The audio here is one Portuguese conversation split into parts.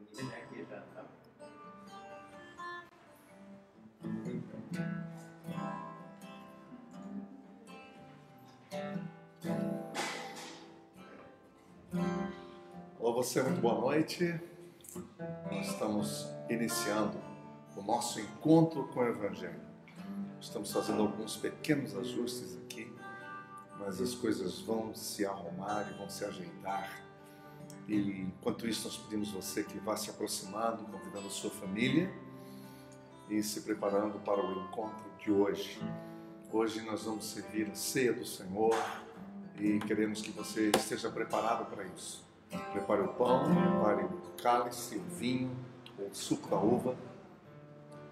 início aqui já, tá? Olá, você, muito boa noite. Nós estamos iniciando o nosso encontro com o Evangelho. Estamos fazendo alguns pequenos ajustes aqui, mas as coisas vão se arrumar e vão se ajeitar. E enquanto isso, nós pedimos você que vá se aproximando, convidando a sua família e se preparando para o encontro de hoje. Hoje nós vamos servir a ceia do Senhor e queremos que você esteja preparado para isso. Prepare o pão, prepare o cálice, o vinho, o suco da uva,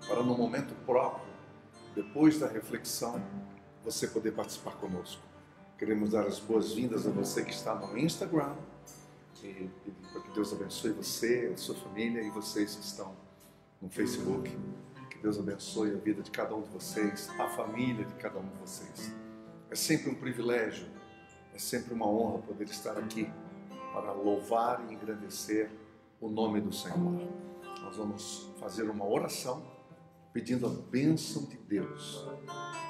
para no momento próprio, depois da reflexão, você poder participar conosco. Queremos dar as boas-vindas a você que está no Instagram e para que Deus abençoe você, a sua família e vocês que estão no Facebook. Que Deus abençoe a vida de cada um de vocês, a família de cada um de vocês. É sempre um privilégio, é sempre uma honra poder estar aqui para louvar e engrandecer o nome do Senhor. Nós vamos fazer uma oração pedindo a bênção de Deus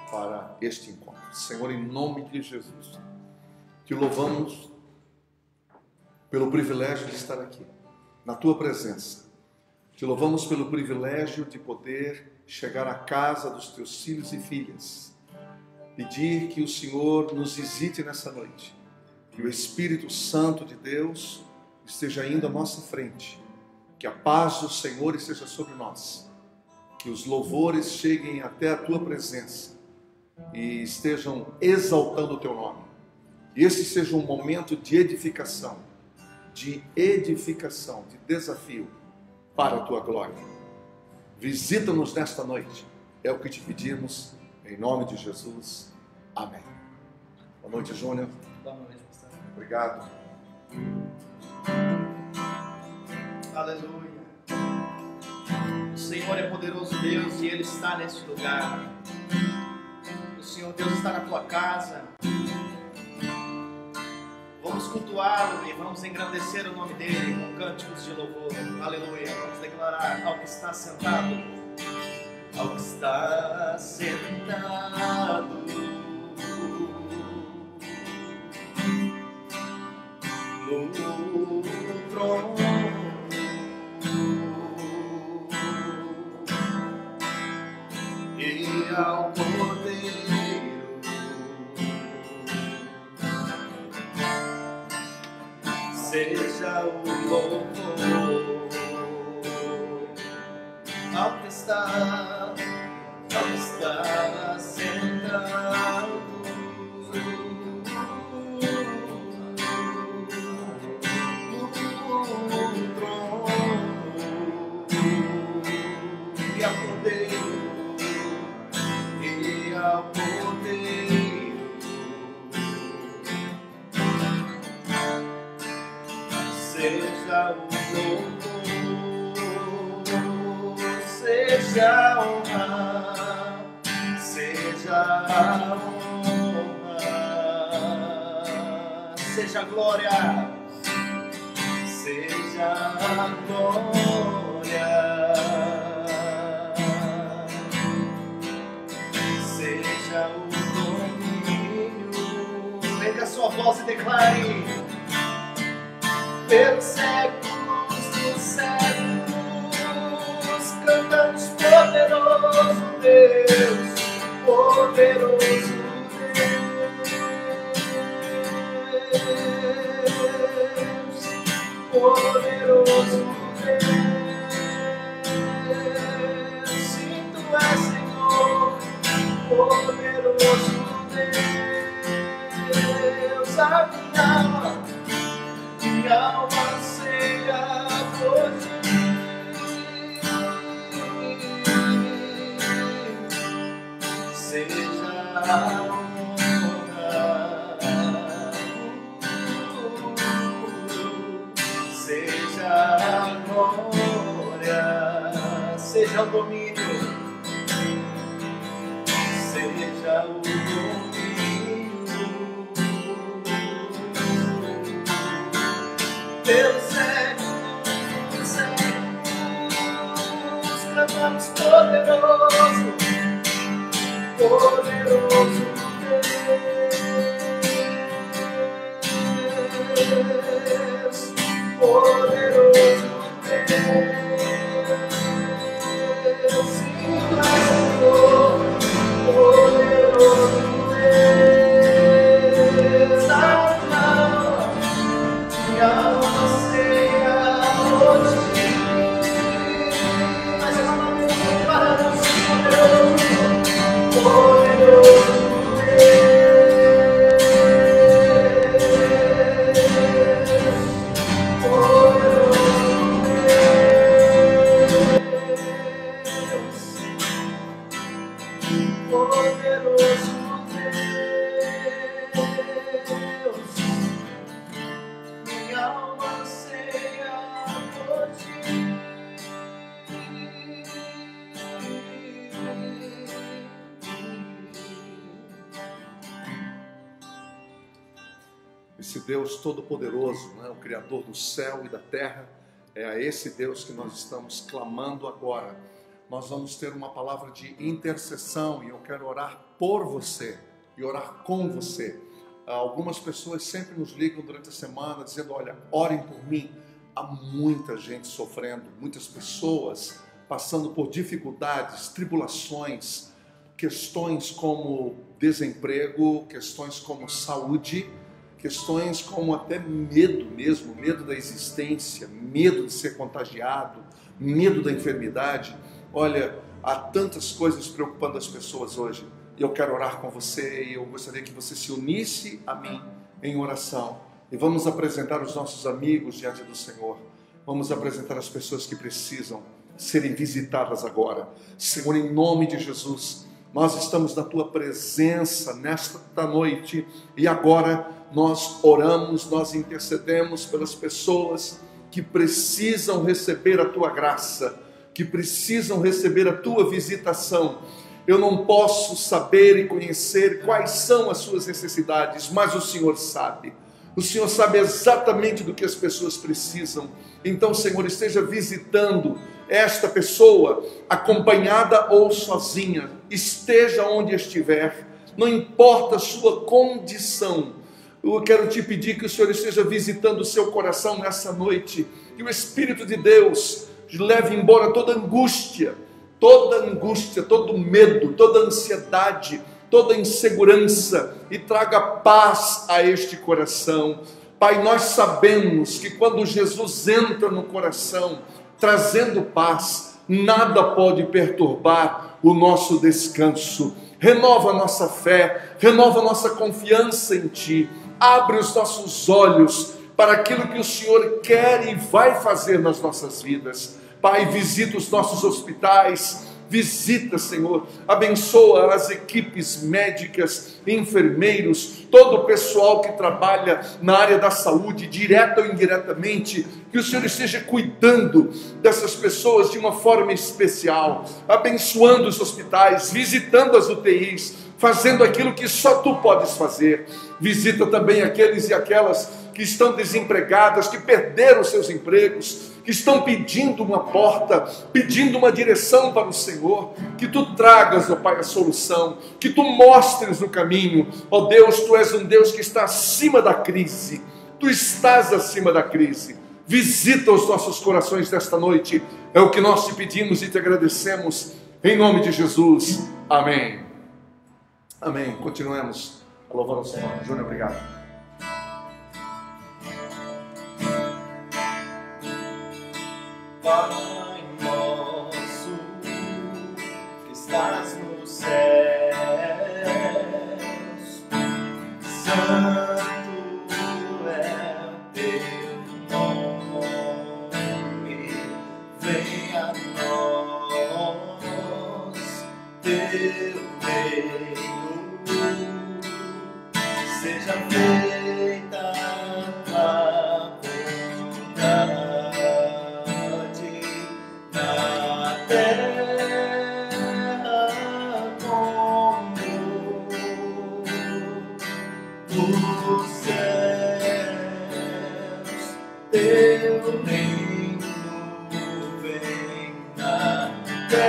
para este encontro. Senhor, em nome de Jesus, te louvamos pelo privilégio de estar aqui, na tua presença. Te louvamos pelo privilégio de poder chegar à casa dos teus filhos e filhas, pedir que o Senhor nos visite nessa noite, que o Espírito Santo de Deus esteja indo à nossa frente, que a paz do Senhor esteja sobre nós, que os louvores cheguem até a tua presença e estejam exaltando o teu nome. E esse seja um momento de edificação, de desafio para a tua glória. Visita-nos nesta noite, é o que te pedimos, em nome de Jesus. Amém. Boa noite, Júnior. Boa noite, pastor. Obrigado. Aleluia. O Senhor é poderoso Deus e Ele está nesse lugar. O Senhor Deus está na tua casa. Vamos cultuá-lo e vamos engrandecer o nome dEle com cânticos de louvor. Aleluia. Vamos declarar ao que está sentado. Ao que está sentado no trono e ao Cordeiro seja o louvor. Ao que está sentado e ao Cordeiro, seja o louvor, seja a honra, seja a honra, seja a glória, seja a glória, seja o domínio. Erga a sua voz e declare: pelos séculos dos séculos, cantamos poderoso Deus, poderoso Deus, poderoso Deus, sim, tu és Senhor, poderoso Deus, a minha alma anseia por ti. Seja a honra, seja a glória, seja o domínio, seja o domínio. Pelos séculos, chamamos poderoso, poderoso Deus, poderoso Deus, sim, Senhor, poderoso Deus, minha alma ceia hoje. Esse Deus todo-poderoso, né, o Criador do céu e da terra, é a esse Deus que nós estamos clamando agora. Nós vamos ter uma palavra de intercessão e eu quero orar por você e orar com você. Algumas pessoas sempre nos ligam durante a semana dizendo, olha, orem por mim. Há muita gente sofrendo, muitas pessoas passando por dificuldades, tribulações, questões como desemprego, questões como saúde, questões como até medo mesmo, medo da existência, medo de ser contagiado, medo da enfermidade. Olha, há tantas coisas preocupando as pessoas hoje. Eu quero orar com você e eu gostaria que você se unisse a mim em oração. E vamos apresentar os nossos amigos diante do Senhor. Vamos apresentar as pessoas que precisam serem visitadas agora. Senhor, em nome de Jesus, nós estamos na Tua presença nesta noite e agora nós oramos, nós intercedemos pelas pessoas que precisam receber a Tua graça, que precisam receber a Tua visitação. Eu não posso saber e conhecer quais são as suas necessidades, mas o Senhor sabe. O Senhor sabe exatamente do que as pessoas precisam. Então, Senhor, esteja visitando esta pessoa, acompanhada ou sozinha, esteja onde estiver, não importa a sua condição. Eu quero te pedir que o Senhor esteja visitando o seu coração nessa noite, que o Espírito de Deus leve embora toda angústia, todo medo, toda ansiedade, toda insegurança e traga paz a este coração. Pai, nós sabemos que quando Jesus entra no coração, trazendo paz, nada pode perturbar o nosso descanso. Renova a nossa fé, renova a nossa confiança em Ti, abre os nossos olhos para aquilo que o Senhor quer e vai fazer nas nossas vidas. Pai, visita os nossos hospitais, visita, Senhor, abençoa as equipes médicas, enfermeiros, todo o pessoal que trabalha na área da saúde, direta ou indiretamente, que o Senhor esteja cuidando dessas pessoas de uma forma especial, abençoando os hospitais, visitando as UTIs, fazendo aquilo que só Tu podes fazer. Visita também aqueles e aquelas que estão desempregadas, que perderam seus empregos, que estão pedindo uma porta, pedindo uma direção para o Senhor, que Tu tragas, ó Pai, a solução, que Tu mostres o caminho. Ó Deus, Tu és um Deus que está acima da crise, Tu estás acima da crise. Visita os nossos corações nesta noite, é o que nós te pedimos e te agradecemos, em nome de Jesus, amém. Amém, continuemos louvando o Senhor. Júnior, obrigado. Pai nosso, que estás nos céus, santo é o Teu nome, venha a nós Teu reino, seja feita a vontade na terra como nos céus. Teu reino venha na terra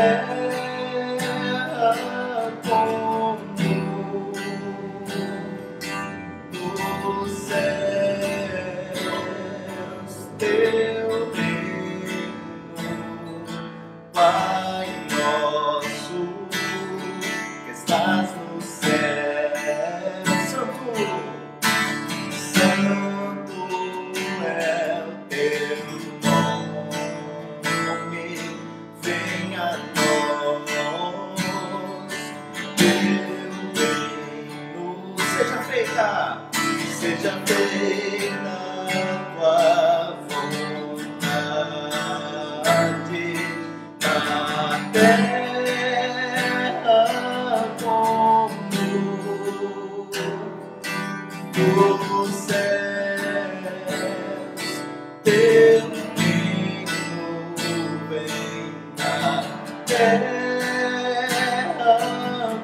terra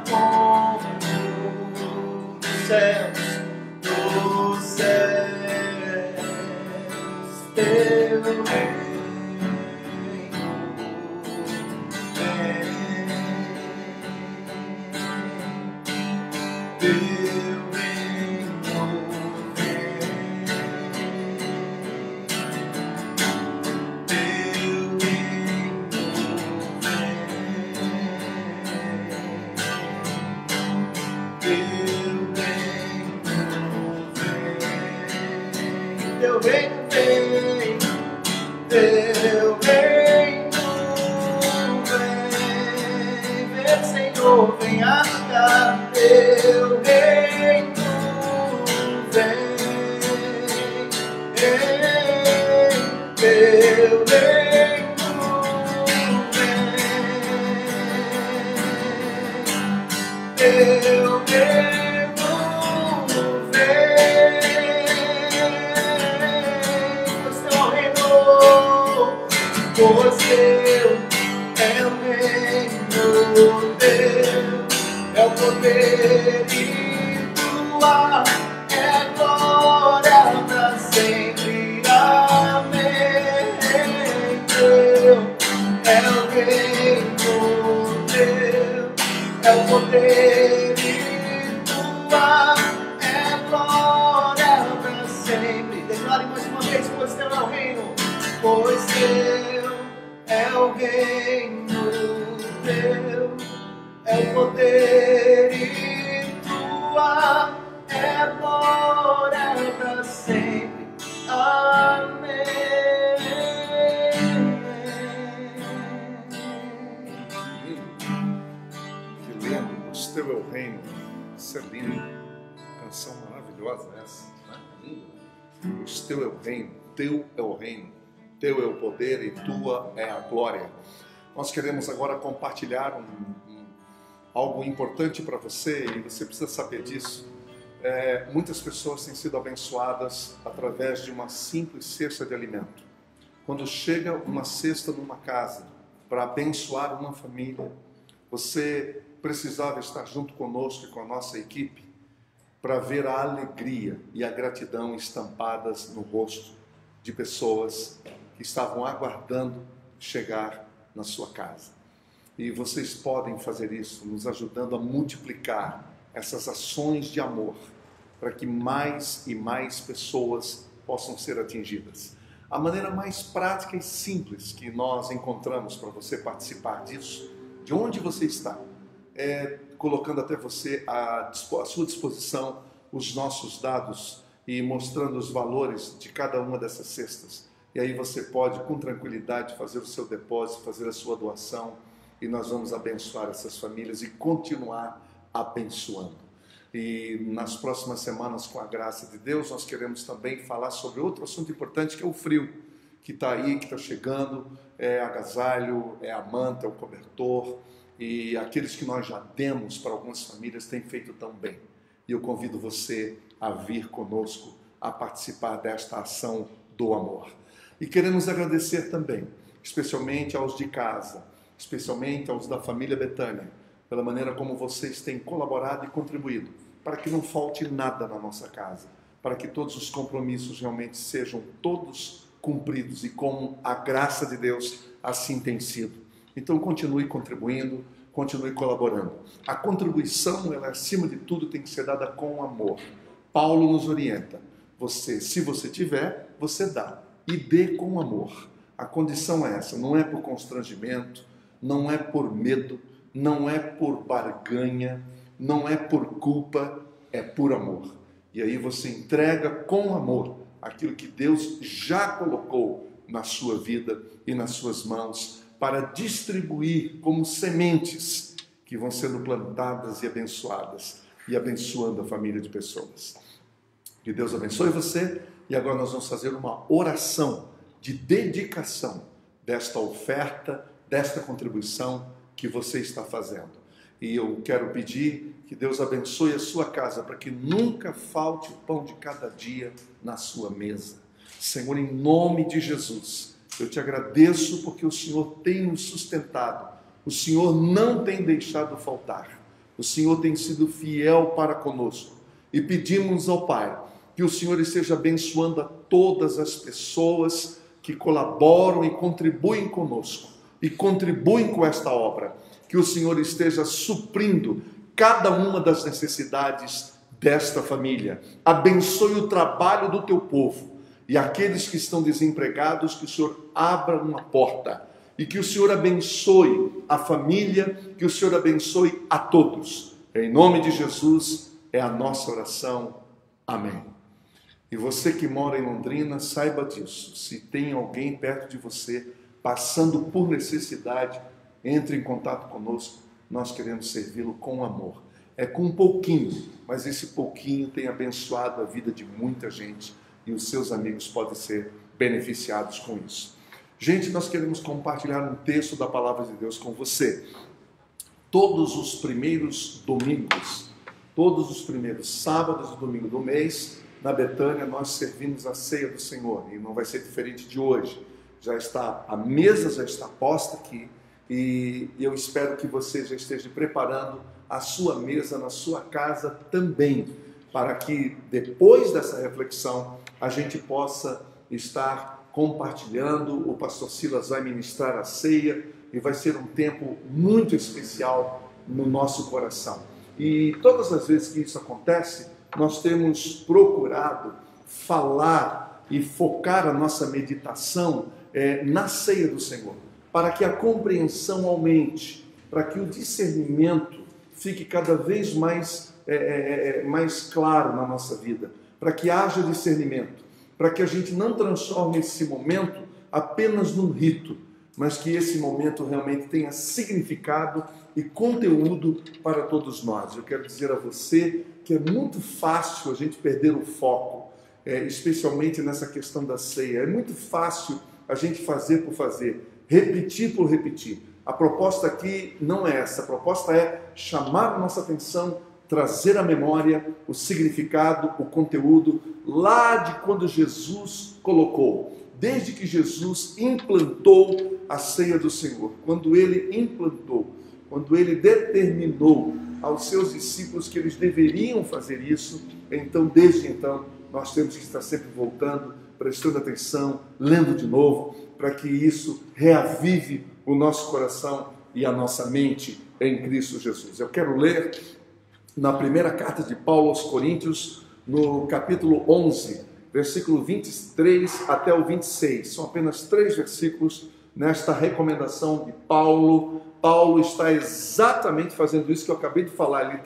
como nos céus, teu reino vem habitar, teu reino vem, teu reino vem, teu reino vem, pois teu reino, pois teu é o reino teu, é o poder e tua é a glória para sempre. Amém. Teu é o reino teu, é o poder e tua é a glória para sempre. Declare mais uma vez, pois teu é o reino, pois teu é o reino teu, é o poder e tua é a glória para sempre. Amém. Que lindo, pois teu é o reino. Isso é lindo. Canção maravilhosa essa, né? Linda. Pois teu é o reino, teu é o reino, teu é o poder e tua é a glória. Nós queremos agora compartilhar algo importante para você e você precisa saber disso. Muitas pessoas têm sido abençoadas através de uma simples cesta de alimento. Quando chega uma cesta numa casa para abençoar uma família, você precisava estar junto conosco e com a nossa equipe para ver a alegria e a gratidão estampadas no rosto de pessoas que estavam aguardando chegar na sua casa. E vocês podem fazer isso, nos ajudando a multiplicar essas ações de amor, para que mais e mais pessoas possam ser atingidas. A maneira mais prática e simples que nós encontramos para você participar disso, de onde você está, é colocando até você à sua disposição os nossos dados e mostrando os valores de cada uma dessas cestas. E aí você pode, com tranquilidade, fazer o seu depósito, fazer a sua doação, e nós vamos abençoar essas famílias e continuar abençoando. E nas próximas semanas, com a graça de Deus, nós queremos também falar sobre outro assunto importante, que é o frio, que está aí, que está chegando, é agasalho, é a manta, é o cobertor, e aqueles que nós já demos para algumas famílias têm feito tão bem. E eu convido você a vir conosco, a participar desta ação do amor. E queremos agradecer também, especialmente aos de casa, especialmente aos da família Betânia, pela maneira como vocês têm colaborado e contribuído, para que não falte nada na nossa casa, para que todos os compromissos realmente sejam todos cumpridos e com a graça de Deus assim tem sido. Então continue contribuindo, continue colaborando. A contribuição, ela acima de tudo tem que ser dada com amor. Paulo nos orienta, se você tiver, você dá. E dê com amor. A condição é essa, não é por constrangimento, não é por medo, não é por barganha, não é por culpa, é por amor. E aí você entrega com amor aquilo que Deus já colocou na sua vida e nas suas mãos para distribuir como sementes que vão sendo plantadas e abençoadas e abençoando a família de pessoas. Que Deus abençoe você. E agora nós vamos fazer uma oração de dedicação desta oferta, desta contribuição que você está fazendo. E eu quero pedir que Deus abençoe a sua casa para que nunca falte o pão de cada dia na sua mesa. Senhor, em nome de Jesus, eu te agradeço porque o Senhor tem nos sustentado O Senhor não tem deixado faltar. O Senhor tem sido fiel para conosco. E pedimos ao Pai que o Senhor esteja abençoando a todas as pessoas que colaboram e contribuem conosco e contribuem com esta obra. Que o Senhor esteja suprindo cada uma das necessidades desta família. Abençoe o trabalho do teu povo e aqueles que estão desempregados, que o Senhor abra uma porta e que o Senhor abençoe a família, que o Senhor abençoe a todos. Em nome de Jesus é a nossa oração. Amém. E você que mora em Londrina, saiba disso. Se tem alguém perto de você passando por necessidade, entre em contato conosco. Nós queremos servi-lo com amor. É com um pouquinho, mas esse pouquinho tem abençoado a vida de muita gente e os seus amigos podem ser beneficiados com isso. Gente, nós queremos compartilhar um texto da Palavra de Deus com você. Todos os primeiros domingos, todos os primeiros sábados e domingo do mês, na Betânia, nós servimos a ceia do Senhor e não vai ser diferente de hoje. A mesa já está posta aqui e eu espero que você já esteja preparando a sua mesa na sua casa também, para que depois dessa reflexão a gente possa estar compartilhando. O pastor Silas vai ministrar a ceia e vai ser um tempo muito especial no nosso coração. E todas as vezes que isso acontece, nós temos procurado falar e focar a nossa meditação na ceia do Senhor, para que a compreensão aumente, para que o discernimento fique cada vez mais claro na nossa vida, para que haja discernimento, para que a gente não transforme esse momento apenas num rito, mas que esse momento realmente tenha significado e conteúdo para todos nós. Eu quero dizer a você que é muito fácil a gente perder o foco, especialmente nessa questão da ceia. É muito fácil a gente fazer por fazer, repetir por repetir. A proposta aqui não é essa. A proposta é chamar a nossa atenção, trazer à memória o significado, o conteúdo lá de quando Jesus colocou. Desde que Jesus implantou a ceia do Senhor, quando ele implantou, quando ele determinou aos seus discípulos que eles deveriam fazer isso, então, desde então, nós temos que estar sempre voltando, prestando atenção, lendo de novo, para que isso reavive o nosso coração e a nossa mente em Cristo Jesus. Eu quero ler na primeira carta de Paulo aos Coríntios, no capítulo 11, versículo 23 até o 26. São apenas 3 versículos nesta recomendação de Paulo. Paulo está exatamente fazendo isso que eu acabei de falar.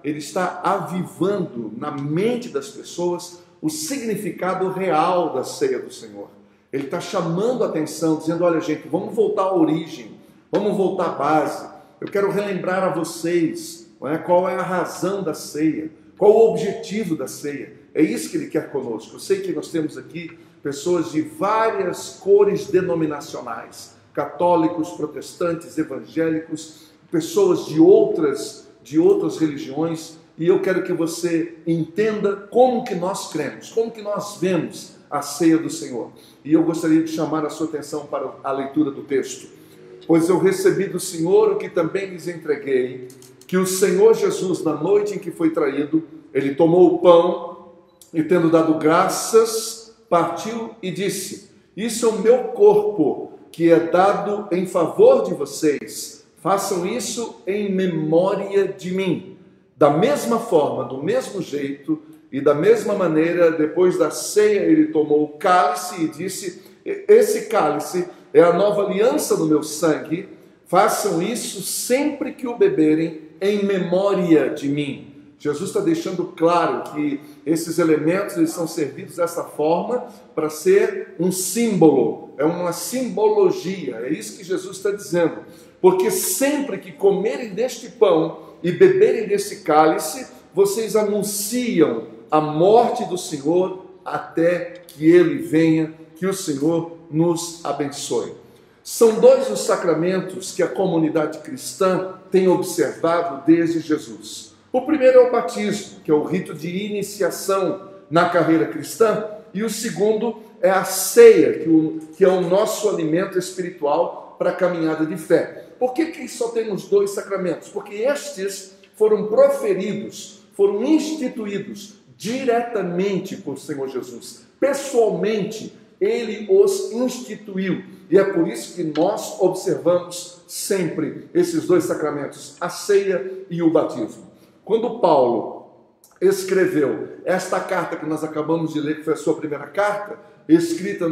Ele está avivando na mente das pessoas o significado real da ceia do Senhor. Ele está chamando a atenção, dizendo: olha, gente, vamos voltar à origem, vamos voltar à base. Eu quero relembrar a vocês qual é a razão da ceia, qual o objetivo da ceia. É isso que ele quer conosco. Eu sei que nós temos aqui pessoas de várias cores denominacionais, católicos, protestantes, evangélicos, pessoas de outras religiões, e eu quero que você entenda como que nós cremos, como que nós vemos a ceia do Senhor. E eu gostaria de chamar a sua atenção para a leitura do texto. Pois eu recebi do Senhor o que também lhes entreguei, que o Senhor Jesus, na noite em que foi traído, ele tomou o pão e, tendo dado graças, partiu e disse: isso é o meu corpo, que é dado em favor de vocês. Façam isso em memória de mim. Da mesma forma, do mesmo jeito e da mesma maneira, depois da ceia, ele tomou o cálice e disse: esse cálice é a nova aliança no meu sangue. Façam isso sempre que o beberem em memória de mim. Jesus está deixando claro que esses elementos eles são servidos dessa forma para ser um símbolo, é uma simbologia, é isso que Jesus está dizendo. Porque sempre que comerem deste pão e beberem desse cálice, vocês anunciam a morte do Senhor até que Ele venha, que o Senhor nos abençoe. São 2 os sacramentos que a comunidade cristã tem observado desde Jesus. O primeiro é o batismo, que é o rito de iniciação na carreira cristã, e o segundo é a ceia, que é o nosso alimento espiritual para a caminhada de fé. Por que só temos 2 sacramentos? Porque estes foram proferidos, foram instituídos diretamente por Senhor Jesus. Pessoalmente, Ele os instituiu. E é por isso que nós observamos sempre esses 2 sacramentos, a ceia e o batismo. Quando Paulo escreveu esta carta que nós acabamos de ler, que foi a sua primeira carta, escrita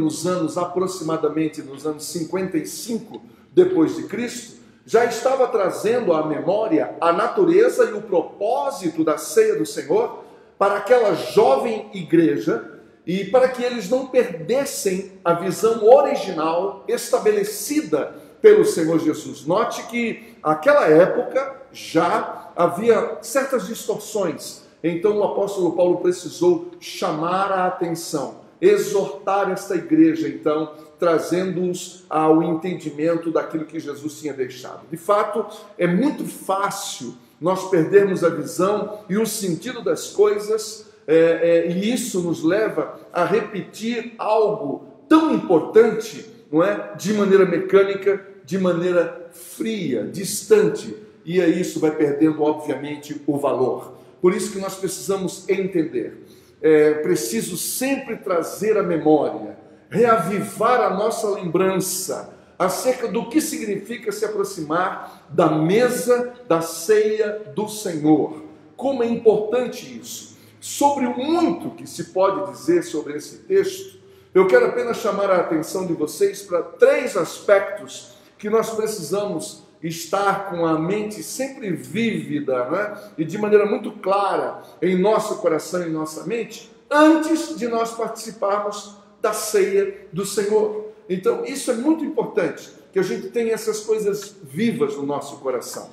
aproximadamente nos anos 55 depois de Cristo, já estava trazendo à memória a natureza e o propósito da ceia do Senhor para aquela jovem igreja e para que eles não perdessem a visão original estabelecida pelo Senhor Jesus. Note que naquela época já havia certas distorções. Então o apóstolo Paulo precisou chamar a atenção, exortar esta igreja, então, trazendo-os ao entendimento daquilo que Jesus tinha deixado. De fato, é muito fácil nós perdermos a visão e o sentido das coisas, e isso nos leva a repetir algo tão importante, não é? De maneira mecânica, de maneira fria, distante, e aí isso vai perdendo, obviamente, o valor. Por isso que nós precisamos entender. É preciso sempre trazer à memória, reavivar a nossa lembrança acerca do que significa se aproximar da mesa da ceia do Senhor. Como é importante isso. Sobre o muito que se pode dizer sobre esse texto, eu quero apenas chamar a atenção de vocês para 3 aspectos que nós precisamos estar com a mente sempre vívida, né? E de maneira muito clara em nosso coração e em nossa mente, antes de nós participarmos da ceia do Senhor. Então, isso é muito importante, que a gente tenha essas coisas vivas no nosso coração.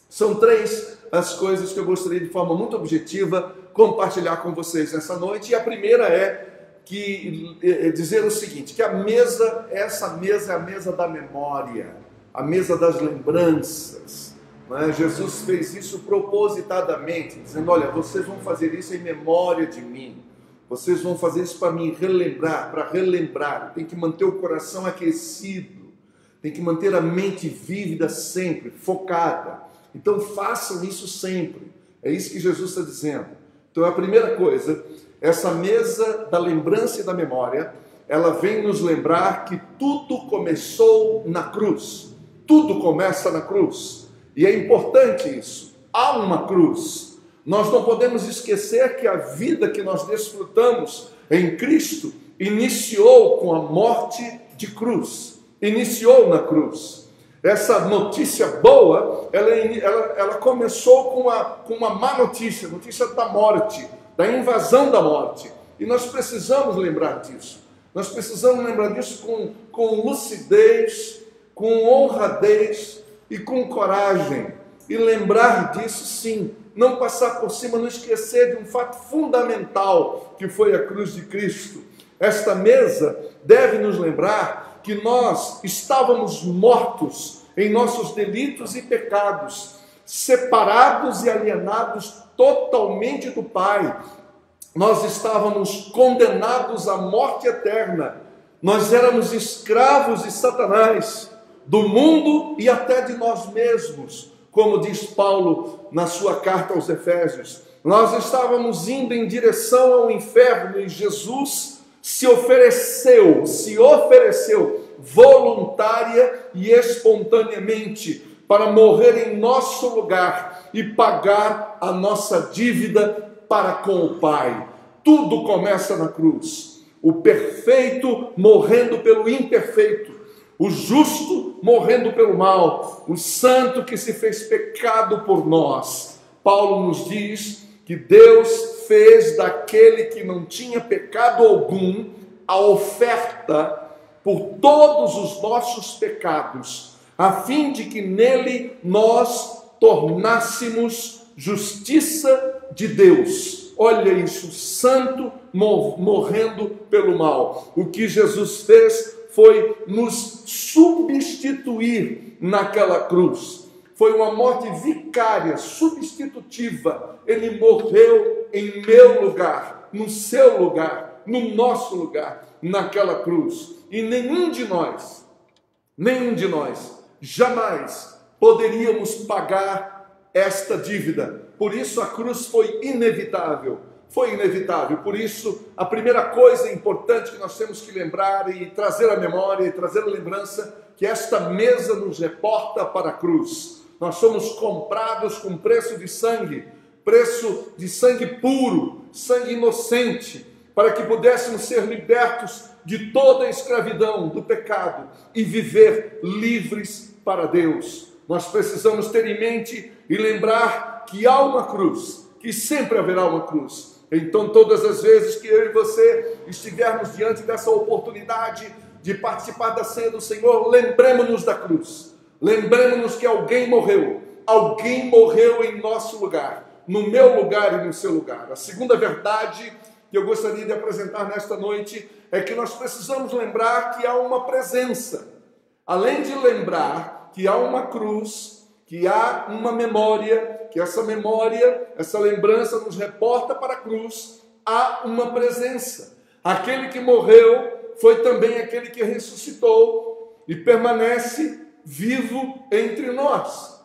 São 3 as coisas que eu gostaria, de forma muito objetiva, compartilhar com vocês nessa noite. E a primeira dizer o seguinte, que essa mesa é a mesa da memória, a mesa das lembranças. Não é? Jesus fez isso propositadamente, dizendo, olha, vocês vão fazer isso em memória de mim. Vocês vão fazer isso para me relembrar, para relembrar. Tem que manter o coração aquecido. Tem que manter a mente vívida sempre, focada. Então façam isso sempre. É isso que Jesus está dizendo. Então a primeira coisa, essa mesa da lembrança e da memória, ela vem nos lembrar que tudo começou na cruz. Tudo começa na cruz. E é importante isso. Há uma cruz. Nós não podemos esquecer que a vida que nós desfrutamos em Cristo iniciou com a morte de cruz. Iniciou na cruz. Essa notícia boa, ela começou com uma má notícia, notícia da morte, da invasão da morte. E nós precisamos lembrar disso. Nós precisamos lembrar disso com lucidez, com honradez e com coragem. E lembrar disso, sim. Não passar por cima, não esquecer de um fato fundamental, que foi a cruz de Cristo. Esta mesa deve nos lembrar que nós estávamos mortos em nossos delitos e pecados, separados e alienados totalmente do Pai. Nós estávamos condenados à morte eterna. Nós éramos escravos de Satanás, do mundo e até de nós mesmos, como diz Paulo na sua carta aos Efésios. Nós estávamos indo em direção ao inferno e Jesus se ofereceu voluntária e espontaneamente para morrer em nosso lugar e pagar a nossa dívida para com o Pai. Tudo começa na cruz. O perfeito morrendo pelo imperfeito, o justo morrendo pelo mal, o santo que se fez pecado por nós. Paulo nos diz que Deus fez daquele que não tinha pecado algum a oferta por todos os nossos pecados, a fim de que nele nós tornássemos justiça de Deus. Olha isso, santo morrendo pelo mal. O que Jesus fez foi nos substituir naquela cruz. Foi uma morte vicária, substitutiva. Ele morreu em meu lugar, no seu lugar, no nosso lugar, naquela cruz. E nenhum de nós Nenhum de nós jamais poderíamos pagar esta dívida. Por isso a cruz foi inevitável. Foi inevitável. Por isso, a primeira coisa importante que nós temos que lembrar e trazer à memória e trazer à lembrança, que esta mesa nos reporta para a cruz. Nós somos comprados com preço de sangue puro, sangue inocente, para que pudéssemos ser libertos de toda a escravidão, do pecado, e viver livres para Deus. Nós precisamos ter em mente e lembrar que há uma cruz, que sempre haverá uma cruz. Então, todas as vezes que eu e você estivermos diante dessa oportunidade de participar da ceia do Senhor, lembremos-nos da cruz. Lembremos-nos que alguém morreu em nosso lugar, no meu lugar e no seu lugar. A segunda verdade que eu gostaria de apresentar nesta noite é que nós precisamos lembrar que há uma presença. Além de lembrar que há uma cruz, que há uma memória, que essa memória, essa lembrança nos reporta para a cruz, há uma presença. Aquele que morreu foi também aquele que ressuscitou e permanece vivo entre nós.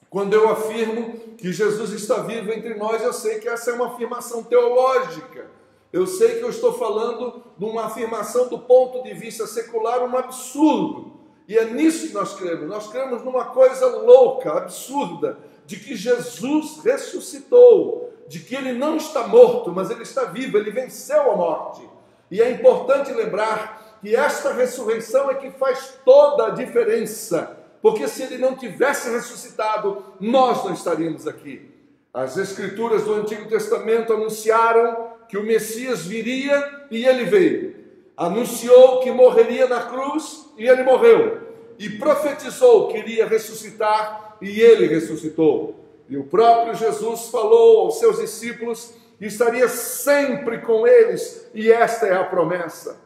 Quando eu afirmo que Jesus está vivo entre nós, eu sei que essa é uma afirmação teológica. Eu sei que eu estou falando de uma afirmação do ponto de vista secular, um absurdo. E é nisso que nós cremos. Nós cremos numa coisa louca, absurda, de que Jesus ressuscitou, de que ele não está morto, mas ele está vivo, ele venceu a morte. E é importante lembrar que esta ressurreição é que faz toda a diferença, porque se ele não tivesse ressuscitado, nós não estaríamos aqui. As Escrituras do Antigo Testamento anunciaram que o Messias viria e ele veio. Anunciou que morreria na cruz e ele morreu. E profetizou que iria ressuscitar e ele ressuscitou. E o próprio Jesus falou aos seus discípulos que estaria sempre com eles, e esta é a promessa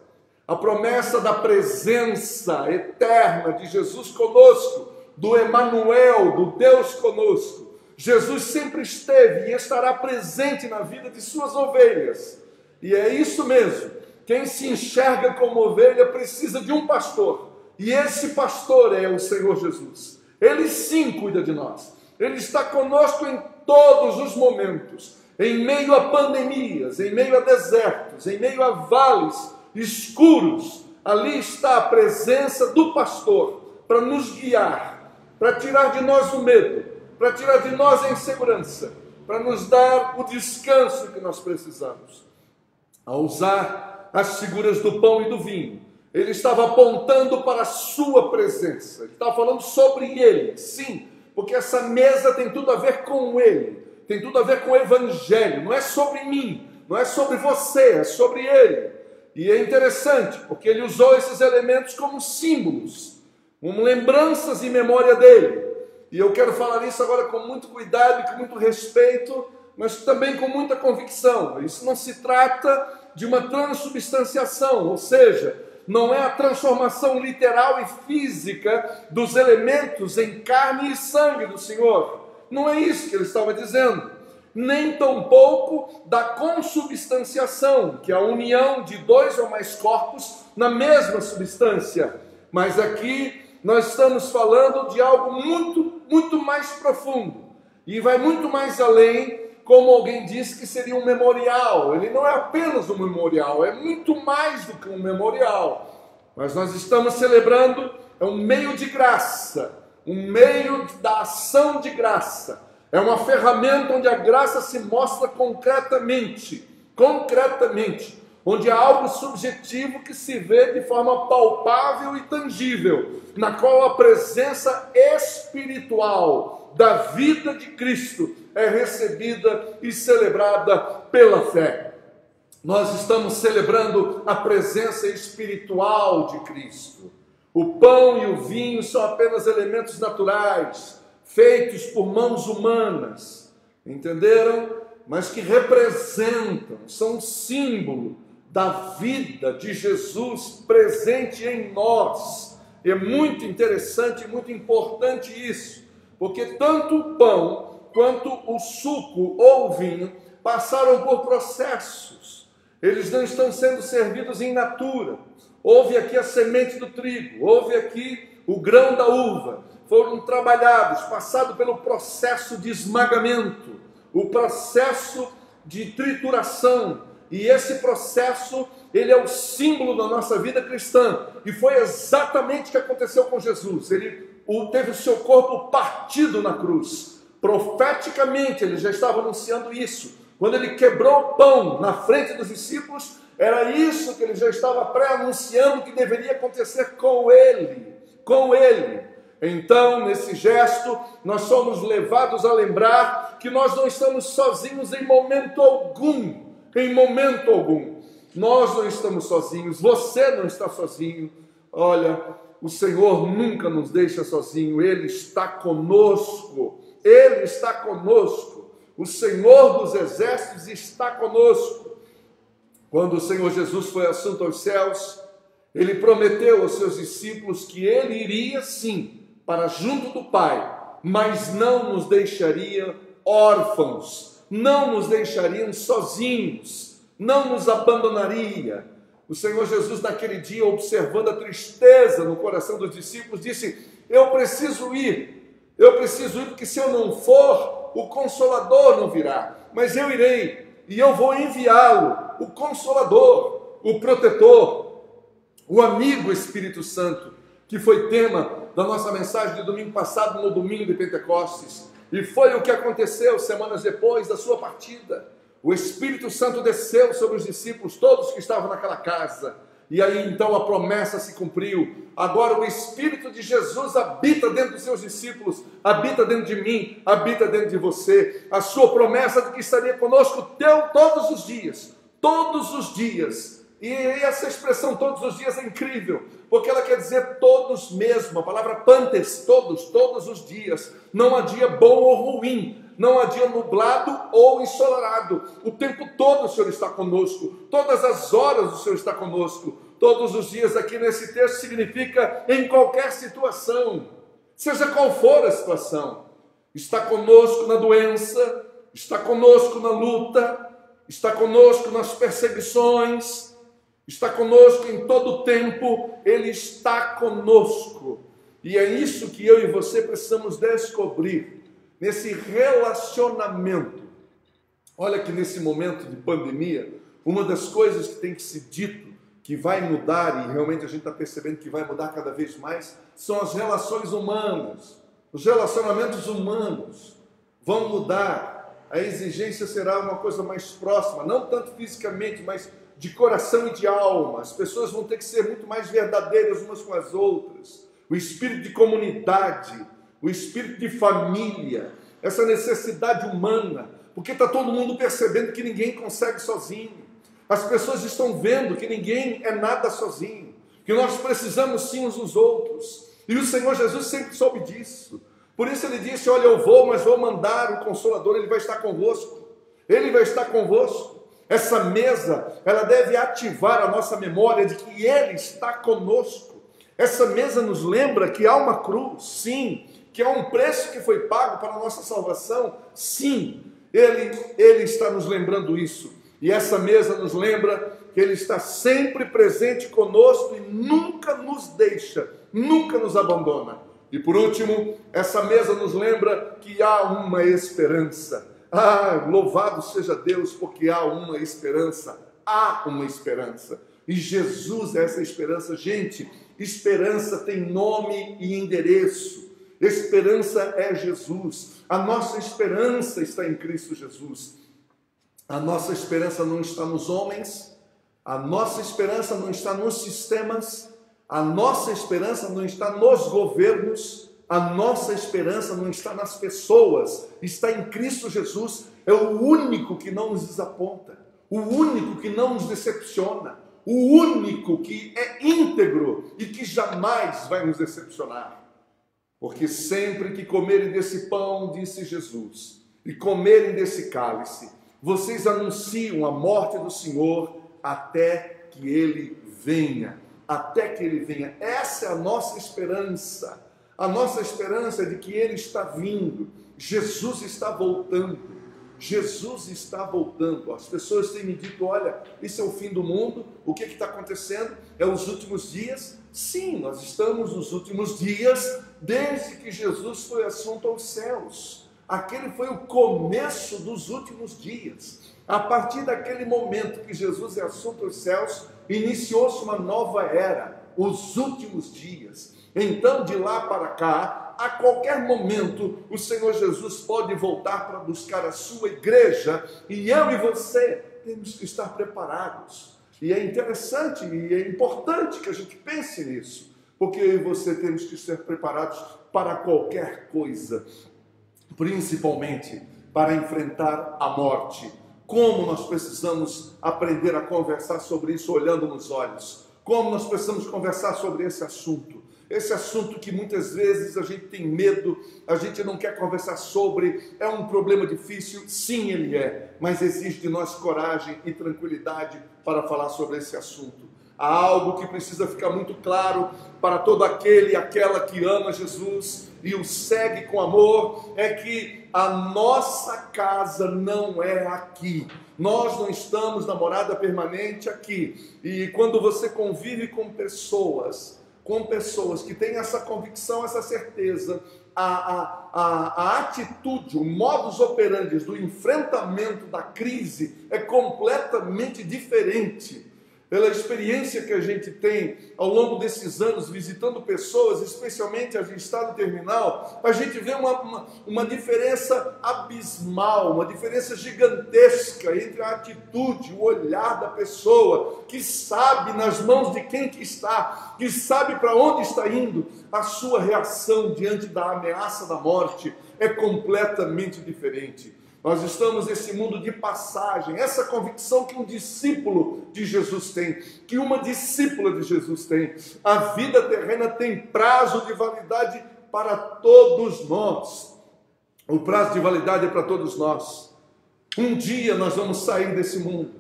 da presença eterna de Jesus conosco, do Emanuel, do Deus conosco. Jesus sempre esteve e estará presente na vida de suas ovelhas, e é isso mesmo. Quem se enxerga como ovelha precisa de um pastor, e esse pastor é o Senhor Jesus. Ele sim cuida de nós, ele está conosco em todos os momentos, em meio a pandemias, em meio a desertos, em meio a vales escuros. Ali está a presença do pastor para nos guiar, para tirar de nós o medo, para tirar de nós a insegurança, para nos dar o descanso que nós precisamos. Ao usar as figuras do pão e do vinho, ele estava apontando para a sua presença, ele estava falando sobre ele, sim, porque essa mesa tem tudo a ver com ele, tem tudo a ver com o Evangelho, não é sobre mim, não é sobre você, é sobre ele. E é interessante, porque ele usou esses elementos como símbolos, como lembranças em memória dele. E eu quero falar isso agora com muito cuidado e com muito respeito, mas também com muita convicção. Isso não se trata de uma transubstanciação, ou seja, não é a transformação literal e física dos elementos em carne e sangue do Senhor. Não é isso que ele estava dizendo. Nem tampouco da consubstanciação, que é a união de dois ou mais corpos na mesma substância. Mas aqui nós estamos falando de algo muito, muito mais profundo. E vai muito mais além, como alguém disse que seria um memorial. Ele não é apenas um memorial, é muito mais do que um memorial. Mas nós estamos celebrando um meio de graça, um meio da ação de graça. É uma ferramenta onde a graça se mostra concretamente, onde há algo subjetivo que se vê de forma palpável e tangível, na qual a presença espiritual da vida de Cristo é recebida e celebrada pela fé. Nós estamos celebrando a presença espiritual de Cristo. O pão e o vinho são apenas elementos naturais, feitos por mãos humanas, entenderam? Mas que representam, são um símbolo da vida de Jesus presente em nós. E é muito interessante, muito importante isso, porque tanto o pão quanto o suco ou o vinho passaram por processos. Eles não estão sendo servidos in natura, houve aqui a semente do trigo, houve aqui o grão da uva, foram trabalhados, passado pelo processo de esmagamento, o processo de trituração, e esse processo, ele é o símbolo da nossa vida cristã, e foi exatamente o que aconteceu com Jesus. Ele teve o seu corpo partido na cruz, profeticamente ele já estava anunciando isso, quando ele quebrou o pão na frente dos discípulos, era isso que ele já estava pré-anunciando que deveria acontecer com ele, Então, nesse gesto, nós somos levados a lembrar que nós não estamos sozinhos em momento algum, nós não estamos sozinhos, você não está sozinho. Olha, o Senhor nunca nos deixa sozinho, Ele está conosco, o Senhor dos exércitos está conosco. Quando o Senhor Jesus foi assunto aos céus, Ele prometeu aos seus discípulos que Ele iria sim para junto do Pai, mas não nos deixaria órfãos, não nos deixaria sozinhos, não nos abandonaria. O Senhor Jesus naquele dia, observando a tristeza no coração dos discípulos, disse: eu preciso ir porque se eu não for, o Consolador não virá, mas eu irei e eu vou enviá-lo, o Consolador, o Protetor, o amigo Espírito Santo, que foi tema da nossa mensagem de domingo passado, no domingo de Pentecostes, e foi o que aconteceu semanas depois da sua partida. O Espírito Santo desceu sobre os discípulos, todos que estavam naquela casa, e aí então a promessa se cumpriu. Agora o Espírito de Jesus habita dentro dos seus discípulos, habita dentro de mim, habita dentro de você. A sua promessa de que estaria conosco todos os dias. E essa expressão todos os dias é incrível, porque ela quer dizer todos mesmo. A palavra pantes, todos os dias. Não há dia bom ou ruim, não há dia nublado ou ensolarado. O tempo todo o Senhor está conosco, todas as horas o Senhor está conosco. Todos os dias aqui nesse texto significa em qualquer situação, seja qual for a situação. Está conosco na doença, está conosco na luta, está conosco nas perseguições, está conosco em todo o tempo, Ele está conosco. E é isso que eu e você precisamos descobrir, nesse relacionamento. Olha que nesse momento de pandemia, uma das coisas que tem que ser dito, que vai mudar, e realmente a gente está percebendo que vai mudar cada vez mais, são as relações humanas. Os relacionamentos humanos vão mudar. A exigência será uma coisa mais próxima, não tanto fisicamente, mas de coração e de alma. As pessoas vão ter que ser muito mais verdadeiras umas com as outras. O espírito de comunidade, o espírito de família, essa necessidade humana, porque está todo mundo percebendo que ninguém consegue sozinho. As pessoas estão vendo que ninguém é nada sozinho, que nós precisamos sim uns dos outros. E o Senhor Jesus sempre soube disso. Por isso Ele disse: olha, eu vou, mas vou mandar o Consolador, Ele vai estar convosco. Ele vai estar convosco. Essa mesa, ela deve ativar a nossa memória de que Ele está conosco. Essa mesa nos lembra que há uma cruz, sim, que há um preço que foi pago para a nossa salvação, sim. Ele está nos lembrando isso. E essa mesa nos lembra que Ele está sempre presente conosco e nunca nos deixa, nunca nos abandona. E por último, essa mesa nos lembra que há uma esperança. Louvado seja Deus, porque há uma esperança. Há uma esperança. E Jesus é essa esperança. Gente, esperança tem nome e endereço. Esperança é Jesus. A nossa esperança está em Cristo Jesus. A nossa esperança não está nos homens, a nossa esperança não está nos sistemas, a nossa esperança não está nos governos, a nossa esperança não está nas pessoas, está em Cristo Jesus. É o único que não nos desaponta, o único que não nos decepciona, o único que é íntegro e que jamais vai nos decepcionar. Porque sempre que comerem desse pão, disse Jesus, e comerem desse cálice, vocês anunciam a morte do Senhor até que Ele venha. Até que Ele venha. Essa é a nossa esperança. A nossa esperança é de que Ele está vindo. Jesus está voltando. Jesus está voltando. As pessoas têm me dito, olha, isso é o fim do mundo, o que está acontecendo? É os últimos dias? Sim, nós estamos nos últimos dias, desde que Jesus foi assunto aos céus. Aquele foi o começo dos últimos dias. A partir daquele momento que Jesus é assunto aos céus, iniciou-se uma nova era, os últimos dias. Então, de lá para cá, a qualquer momento, o Senhor Jesus pode voltar para buscar a sua igreja, e eu e você temos que estar preparados. E é interessante e é importante que a gente pense nisso, porque eu e você temos que ser preparados para qualquer coisa, principalmente para enfrentar a morte. Como nós precisamos aprender a conversar sobre isso olhando nos olhos, como nós precisamos conversar sobre esse assunto que muitas vezes a gente tem medo, a gente não quer conversar sobre, é um problema difícil, sim ele é, mas exige de nós coragem e tranquilidade para falar sobre esse assunto. Há algo que precisa ficar muito claro para todo aquele e aquela que ama Jesus e o segue com amor, é que a nossa casa não é aqui. Nós não estamos na morada permanente aqui. E quando você convive com pessoas que têm essa convicção, essa certeza, a atitude, o modus operandi do enfrentamento da crise é completamente diferente. Pela experiência que a gente tem ao longo desses anos visitando pessoas, especialmente as em estado terminal, a gente vê uma diferença abismal, uma diferença gigantesca entre a atitude, o olhar da pessoa, que sabe nas mãos de quem que está, que sabe para onde está indo. A sua reação diante da ameaça da morte é completamente diferente. Nós estamos nesse mundo de passagem, essa convicção que um discípulo de Jesus tem, que uma discípula de Jesus tem. A vida terrena tem prazo de validade para todos nós. O prazo de validade é para todos nós. Um dia nós vamos sair desse mundo.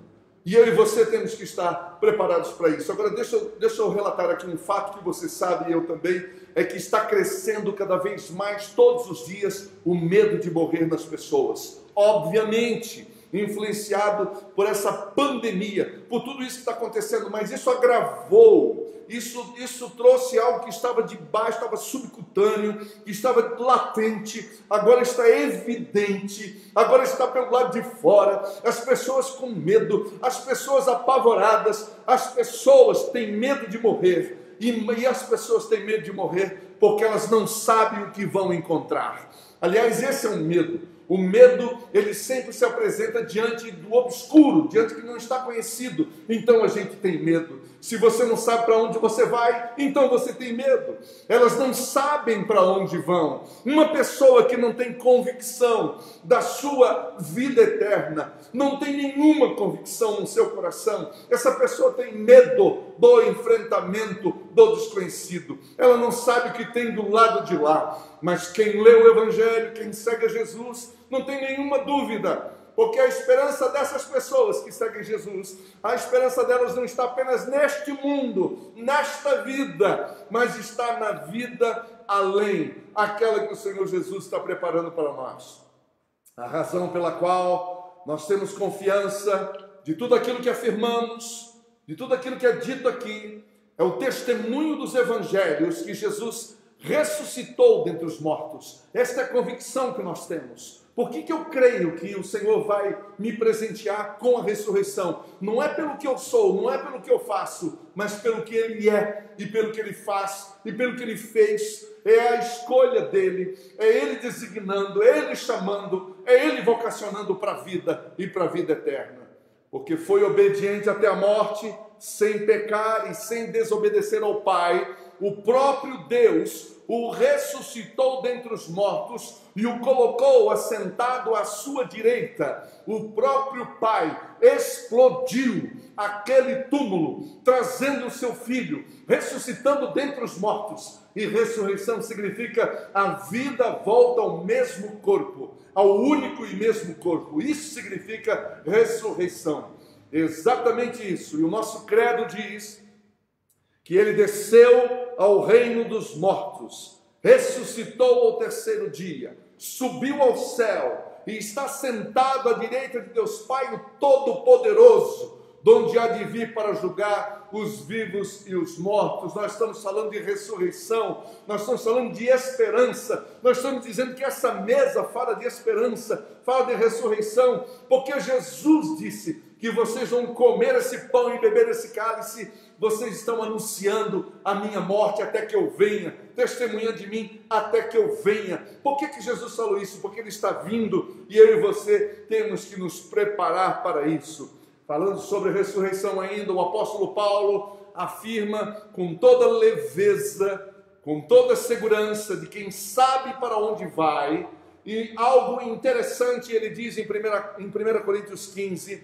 E eu e você temos que estar preparados para isso. Agora deixa eu relatar aqui um fato que você sabe e eu também, é que está crescendo cada vez mais, todos os dias, o medo de morrer nas pessoas. Obviamente, influenciado por essa pandemia, por tudo isso que está acontecendo, mas isso agravou, isso trouxe algo que estava debaixo, estava subcutâneo, que estava latente, agora está evidente, agora está pelo lado de fora, as pessoas com medo, as pessoas apavoradas, as pessoas têm medo de morrer, e as pessoas têm medo de morrer porque elas não sabem o que vão encontrar. Aliás, esse é um medo. O medo, ele sempre se apresenta diante do obscuro, diante do que não está conhecido. Então a gente tem medo. Se você não sabe para onde você vai, então você tem medo. Elas não sabem para onde vão. Uma pessoa que não tem convicção da sua vida eterna, não tem nenhuma convicção no seu coração, essa pessoa tem medo do enfrentamento do desconhecido. Ela não sabe o que tem do lado de lá. Mas quem lê o Evangelho, quem segue a Jesus, não tem nenhuma dúvida, porque a esperança dessas pessoas que seguem Jesus, a esperança delas não está apenas neste mundo, nesta vida, mas está na vida além, aquela que o Senhor Jesus está preparando para nós. A razão pela qual nós temos confiança de tudo aquilo que afirmamos, de tudo aquilo que é dito aqui, é o testemunho dos evangelhos que Jesus ressuscitou dentre os mortos. Esta é a convicção que nós temos. Por que eu creio que o Senhor vai me presentear com a ressurreição? Não é pelo que eu sou, não é pelo que eu faço, mas pelo que Ele é, e pelo que Ele faz, e pelo que Ele fez. É a escolha dEle, é Ele designando, é Ele chamando, é Ele vocacionando para a vida e para a vida eterna. Porque foi obediente até a morte, sem pecar e sem desobedecer ao Pai. O próprio Deus o ressuscitou dentre os mortos e o colocou assentado à sua direita. O próprio Pai explodiu aquele túmulo, trazendo o seu Filho, ressuscitando dentre os mortos. E ressurreição significa a vida volta ao mesmo corpo, ao único e mesmo corpo. Isso significa ressurreição. Exatamente isso. E o nosso credo diz que Ele desceu ao reino dos mortos, ressuscitou ao terceiro dia, subiu ao céu, e está sentado à direita de Deus Pai, o Todo-Poderoso, donde há de vir para julgar os vivos e os mortos. Nós estamos falando de ressurreição, nós estamos falando de esperança, nós estamos dizendo que essa mesa fala de esperança, fala de ressurreição, porque Jesus disse que vocês vão comer esse pão e beber esse cálice, vocês estão anunciando a minha morte até que eu venha, testemunhando de mim até que eu venha. Por que Jesus falou isso? Porque Ele está vindo e eu e você temos que nos preparar para isso. Falando sobre a ressurreição ainda, o apóstolo Paulo afirma com toda leveza, com toda segurança de quem sabe para onde vai, e algo interessante ele diz em 1 Coríntios 15,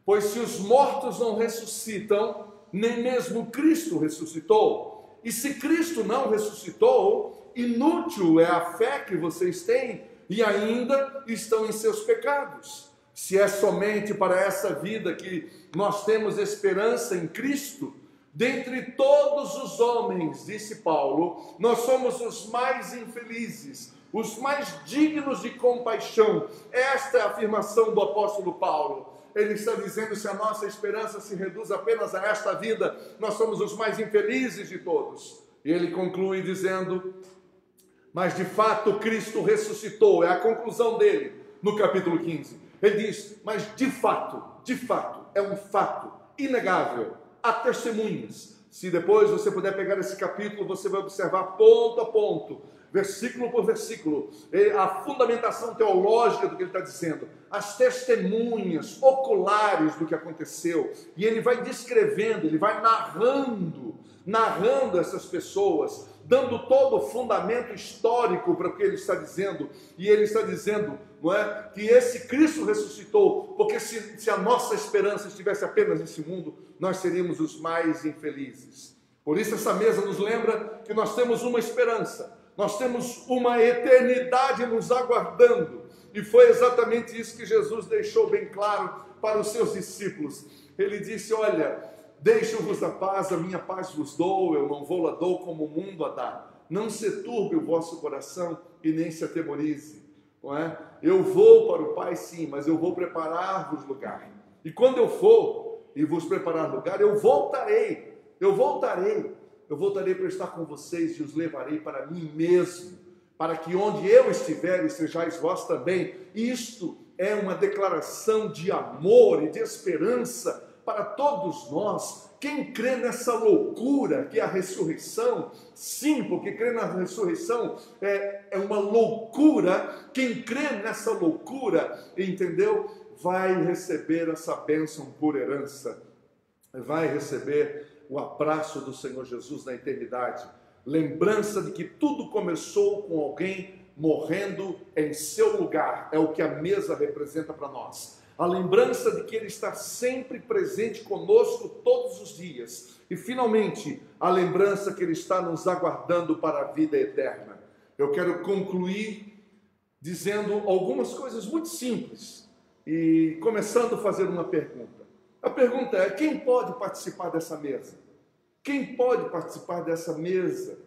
pois se os mortos não ressuscitam, nem mesmo Cristo ressuscitou. E se Cristo não ressuscitou, inútil é a fé que vocês têm e ainda estão em seus pecados. Se é somente para essa vida que nós temos esperança em Cristo, dentre todos os homens, disse Paulo, nós somos os mais infelizes, os mais dignos de compaixão. Esta é a afirmação do apóstolo Paulo. Ele está dizendo, se a nossa esperança se reduz apenas a esta vida, nós somos os mais infelizes de todos. E ele conclui dizendo, mas de fato Cristo ressuscitou, é a conclusão dele no capítulo 15. Ele diz, mas de fato, é um fato inegável, há testemunhas. Se depois você puder pegar esse capítulo, você vai observar ponto a ponto, versículo por versículo, a fundamentação teológica do que ele está dizendo, as testemunhas oculares do que aconteceu, e ele vai descrevendo, ele vai narrando essas pessoas, dando todo o fundamento histórico para o que ele está dizendo, e ele está dizendo, não é, que esse Cristo ressuscitou, porque se a nossa esperança estivesse apenas nesse mundo, nós seríamos os mais infelizes. Por isso essa mesa nos lembra que nós temos uma esperança, nós temos uma eternidade nos aguardando, e foi exatamente isso que Jesus deixou bem claro para os seus discípulos. Ele disse, olha, deixo-vos a paz, a minha paz vos dou, eu não vou-la dou como o mundo a dá. Não se turbe o vosso coração e nem se atemorize. Não é? Eu vou para o Pai sim, mas eu vou preparar-vos lugar. E quando eu for e vos preparar lugar, eu voltarei para estar com vocês e os levarei para mim mesmo, para que onde eu estiver estejais vós também. Isto é uma declaração de amor e de esperança para todos nós. Quem crê nessa loucura que é a ressurreição, sim, porque crer na ressurreição é uma loucura. Quem crê nessa loucura, entendeu? Vai receber essa bênção por herança, vai receber o abraço do Senhor Jesus na eternidade. Lembrança de que tudo começou com alguém morrendo em seu lugar, é o que a mesa representa para nós. A lembrança de que Ele está sempre presente conosco todos os dias. E finalmente, a lembrança que Ele está nos aguardando para a vida eterna. Eu quero concluir dizendo algumas coisas muito simples e começando a fazer uma pergunta. A pergunta é, quem pode participar dessa mesa? Quem pode participar dessa mesa?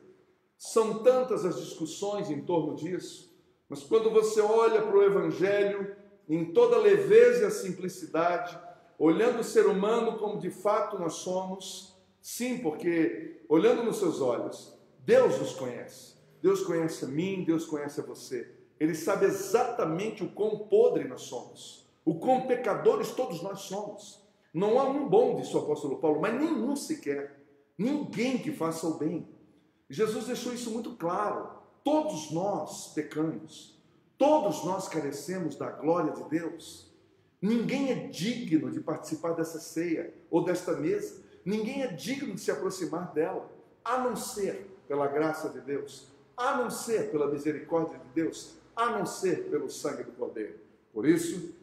São tantas as discussões em torno disso, mas quando você olha para o Evangelho, em toda a leveza e a simplicidade, olhando o ser humano como de fato nós somos, sim, porque olhando nos seus olhos, Deus nos conhece. Deus conhece a mim, Deus conhece a você. Ele sabe exatamente o quão podre nós somos, o quão pecadores todos nós somos. Não há um bom, disse o apóstolo Paulo, mas nenhum sequer, ninguém que faça o bem. Jesus deixou isso muito claro. Todos nós pecamos. Todos nós carecemos da glória de Deus. Ninguém é digno de participar dessa ceia ou desta mesa. Ninguém é digno de se aproximar dela, a não ser pela graça de Deus, a não ser pela misericórdia de Deus, a não ser pelo sangue do Cordeiro. Por isso,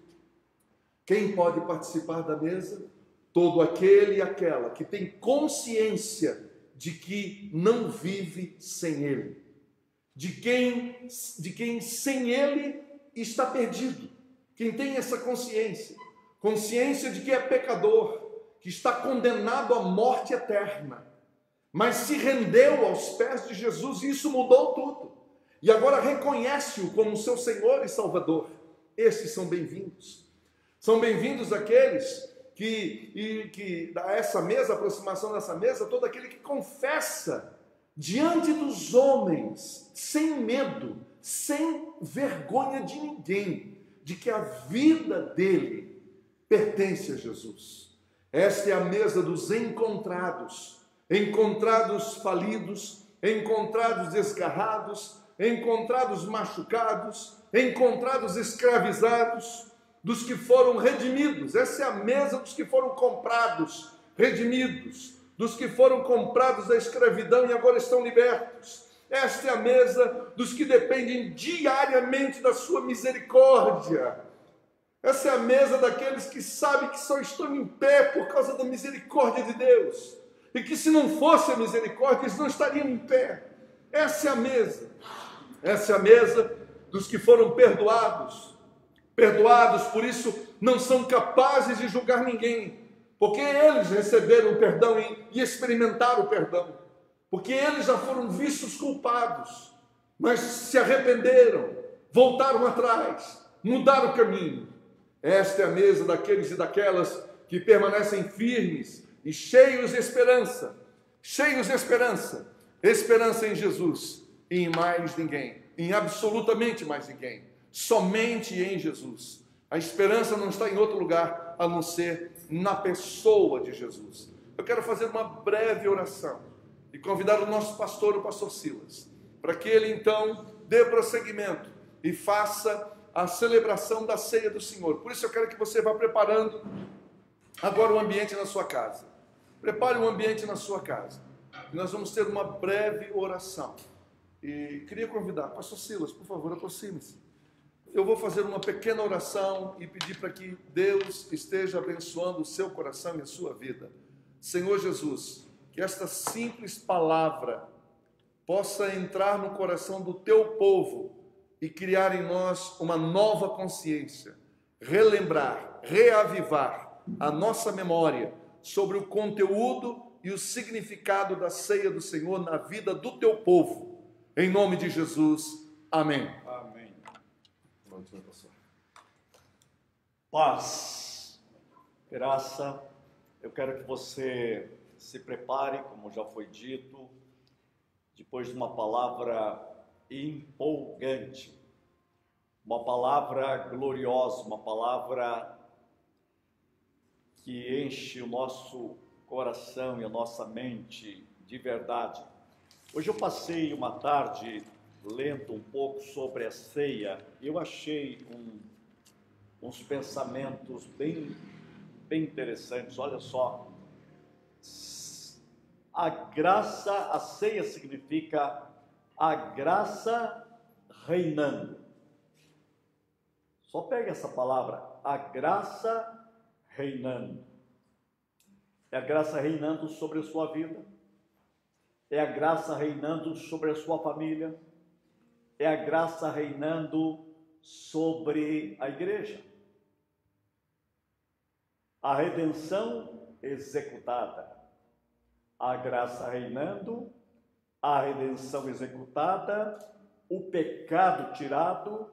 quem pode participar da mesa? Todo aquele e aquela que tem consciência de que não vive sem Ele. De quem sem Ele está perdido. Quem tem essa consciência de que é pecador, que está condenado à morte eterna, mas se rendeu aos pés de Jesus e isso mudou tudo. E agora reconhece-o como seu Senhor e Salvador. esses são bem-vindos. São bem-vindos aqueles que a essa mesa, a aproximação dessa mesa, todo aquele que confessa diante dos homens, sem medo, sem vergonha de ninguém, de que a vida dele pertence a Jesus. Esta é a mesa dos encontrados, encontrados falidos, encontrados desgarrados, encontrados machucados, encontrados escravizados, dos que foram redimidos. Essa é a mesa dos que foram comprados, redimidos, dos que foram comprados da escravidão e agora estão libertos. Esta é a mesa dos que dependem diariamente da sua misericórdia. Essa é a mesa daqueles que sabem que só estão em pé por causa da misericórdia de Deus. E que se não fosse a misericórdia, eles não estariam em pé. Essa é a mesa. Essa é a mesa dos que foram perdoados. Perdoados, por isso não são capazes de julgar ninguém. Porque eles receberam o perdão e experimentaram o perdão. Porque eles já foram vistos culpados, mas se arrependeram, voltaram atrás, mudaram o caminho. Esta é a mesa daqueles e daquelas que permanecem firmes e cheios de esperança, esperança em Jesus e em mais ninguém, em absolutamente mais ninguém, somente em Jesus. A esperança não está em outro lugar a não ser na pessoa de Jesus. Eu quero fazer uma breve oração e convidar o nosso pastor, o pastor Silas, para que ele então dê prosseguimento e faça a celebração da ceia do Senhor. Por isso eu quero que você vá preparando agora o ambiente na sua casa. Prepare um ambiente na sua casa. E nós vamos ter uma breve oração. E queria convidar, pastor Silas, por favor, aproxime-se. Eu vou fazer uma pequena oração e pedir para que Deus esteja abençoando o seu coração e a sua vida. Senhor Jesus, que esta simples palavra possa entrar no coração do teu povo e criar em nós uma nova consciência, relembrar, reavivar a nossa memória sobre o conteúdo e o significado da ceia do Senhor na vida do teu povo. Em nome de Jesus, amém. Amém. Paz, graça, eu quero que você se prepare, como já foi dito, depois de uma palavra empolgante, uma palavra gloriosa, uma palavra que enche o nosso coração e a nossa mente de verdade. Hoje eu passei uma tarde lendo um pouco sobre a ceia e eu achei uns pensamentos bem interessantes. Olha só, a ceia significa a graça reinando. Só pegue essa palavra, a graça reinando. É a graça reinando sobre a sua vida, é a graça reinando sobre a sua família, é a graça reinando sobre a igreja. A redenção executada, a graça reinando, a redenção executada, o pecado tirado,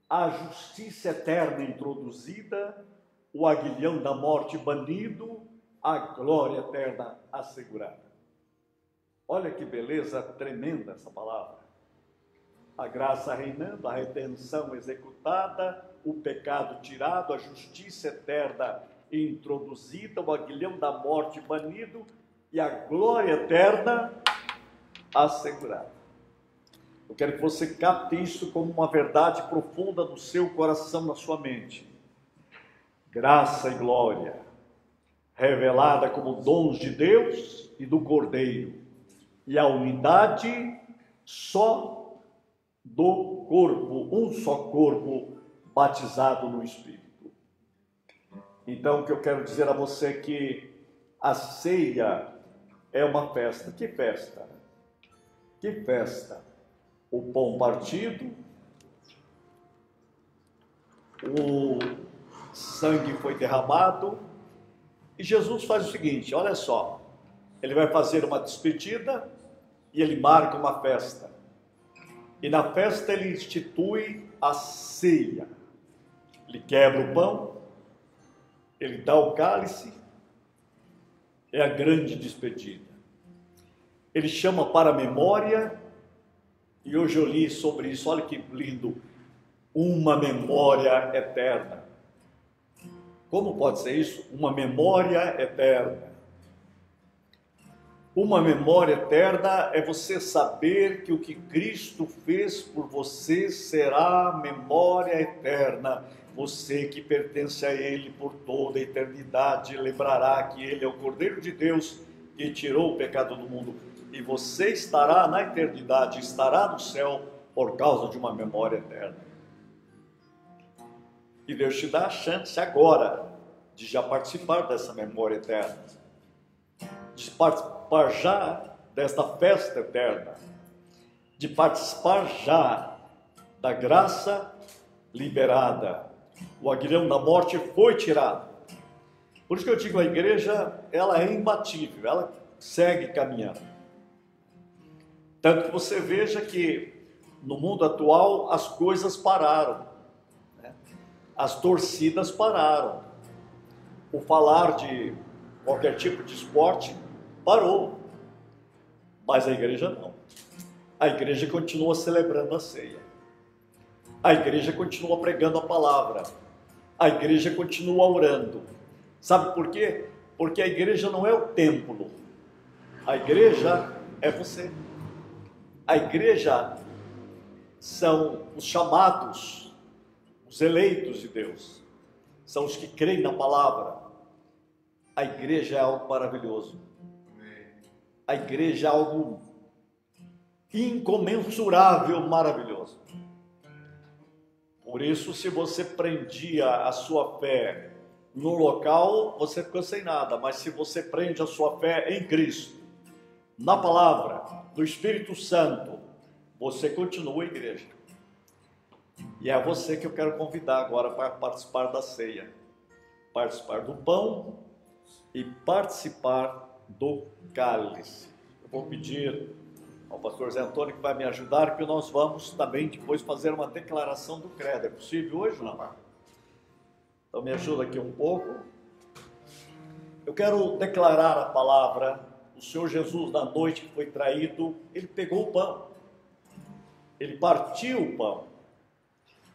a justiça eterna introduzida, o aguilhão da morte banido, a glória eterna assegurada. Olha que beleza tremenda essa palavra. A graça reinando, a redenção executada, o pecado tirado, a justiça eterna introduzida, o aguilhão da morte banido e a glória eterna assegurada. Eu quero que você capte isso como uma verdade profunda no seu coração, na sua mente. Graça e glória, revelada como dons de Deus e do Cordeiro, e a unidade só do corpo, um só corpo, batizado no Espírito. Então, o que eu quero dizer a você é que a ceia é uma festa. Que festa? Que festa? O pão partido, o sangue foi derramado, e Jesus faz o seguinte, olha só, ele vai fazer uma despedida e ele marca uma festa. E na festa ele institui a ceia. Ele quebra o pão, ele dá o cálice, é a grande despedida. Ele chama para a memória, e hoje eu li sobre isso, olha que lindo, uma memória eterna. Como pode ser isso? Uma memória eterna. Uma memória eterna é você saber que o que Cristo fez por você será memória eterna. Você que pertence a Ele por toda a eternidade lembrará que Ele é o Cordeiro de Deus que tirou o pecado do mundo. E você estará na eternidade, estará no céu por causa de uma memória eterna. E Deus te dá a chance agora de já participar dessa memória eterna. De participar já desta festa eterna. De participar já da graça liberada. O aguilhão da morte foi tirado. Por isso que eu digo, a igreja, ela é imbatível, ela segue caminhando. Tanto que você veja que no mundo atual as coisas pararam, né? As torcidas pararam, o falar de qualquer tipo de esporte parou, mas a igreja não. A igreja continua celebrando a ceia, a igreja continua pregando a palavra, a igreja continua orando. Sabe por quê? Porque a igreja não é o templo, a igreja é você. A igreja são os chamados, os eleitos de Deus, são os que creem na palavra. A igreja é algo maravilhoso. A igreja é algo incomensurável, maravilhoso. Por isso, se você prendia a sua fé no local, você ficou sem nada. Mas se você prende a sua fé em Cristo, na palavra, no Espírito Santo, você continua igreja. E é você que eu quero convidar agora para participar da ceia, participar do pão e participar do cálice. Eu vou pedir ao pastor Zé Antônio que vai me ajudar, porque nós vamos também depois fazer uma declaração do credo. É possível hoje, não? Então me ajuda aqui um pouco. Eu quero declarar a palavra. O Senhor Jesus, na noite que foi traído, ele pegou o pão, ele partiu o pão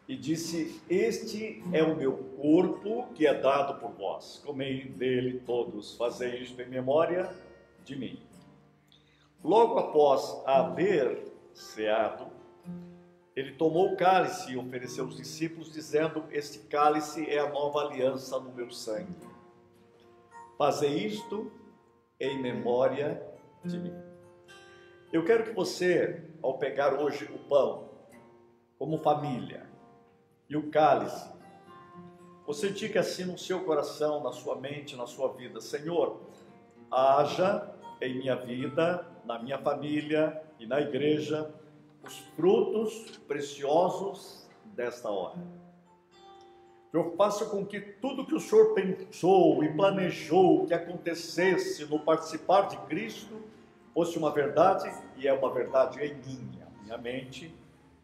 e disse: este é o meu corpo que é dado por vós, comei dele todos, fazei isto em memória de mim. Logo após haver ceado, ele tomou o cálice e ofereceu aos discípulos, dizendo: este cálice é a nova aliança no meu sangue, fazei isto em memória de mim. Eu quero que você, ao pegar hoje o pão, como família, e o cálice, você diga assim no seu coração, na sua mente, na sua vida: Senhor, haja em minha vida, na minha família e na igreja, os frutos preciosos desta hora. Eu faço com que tudo que o Senhor pensou e planejou que acontecesse no participar de Cristo fosse uma verdade, e é uma verdade em minha mente,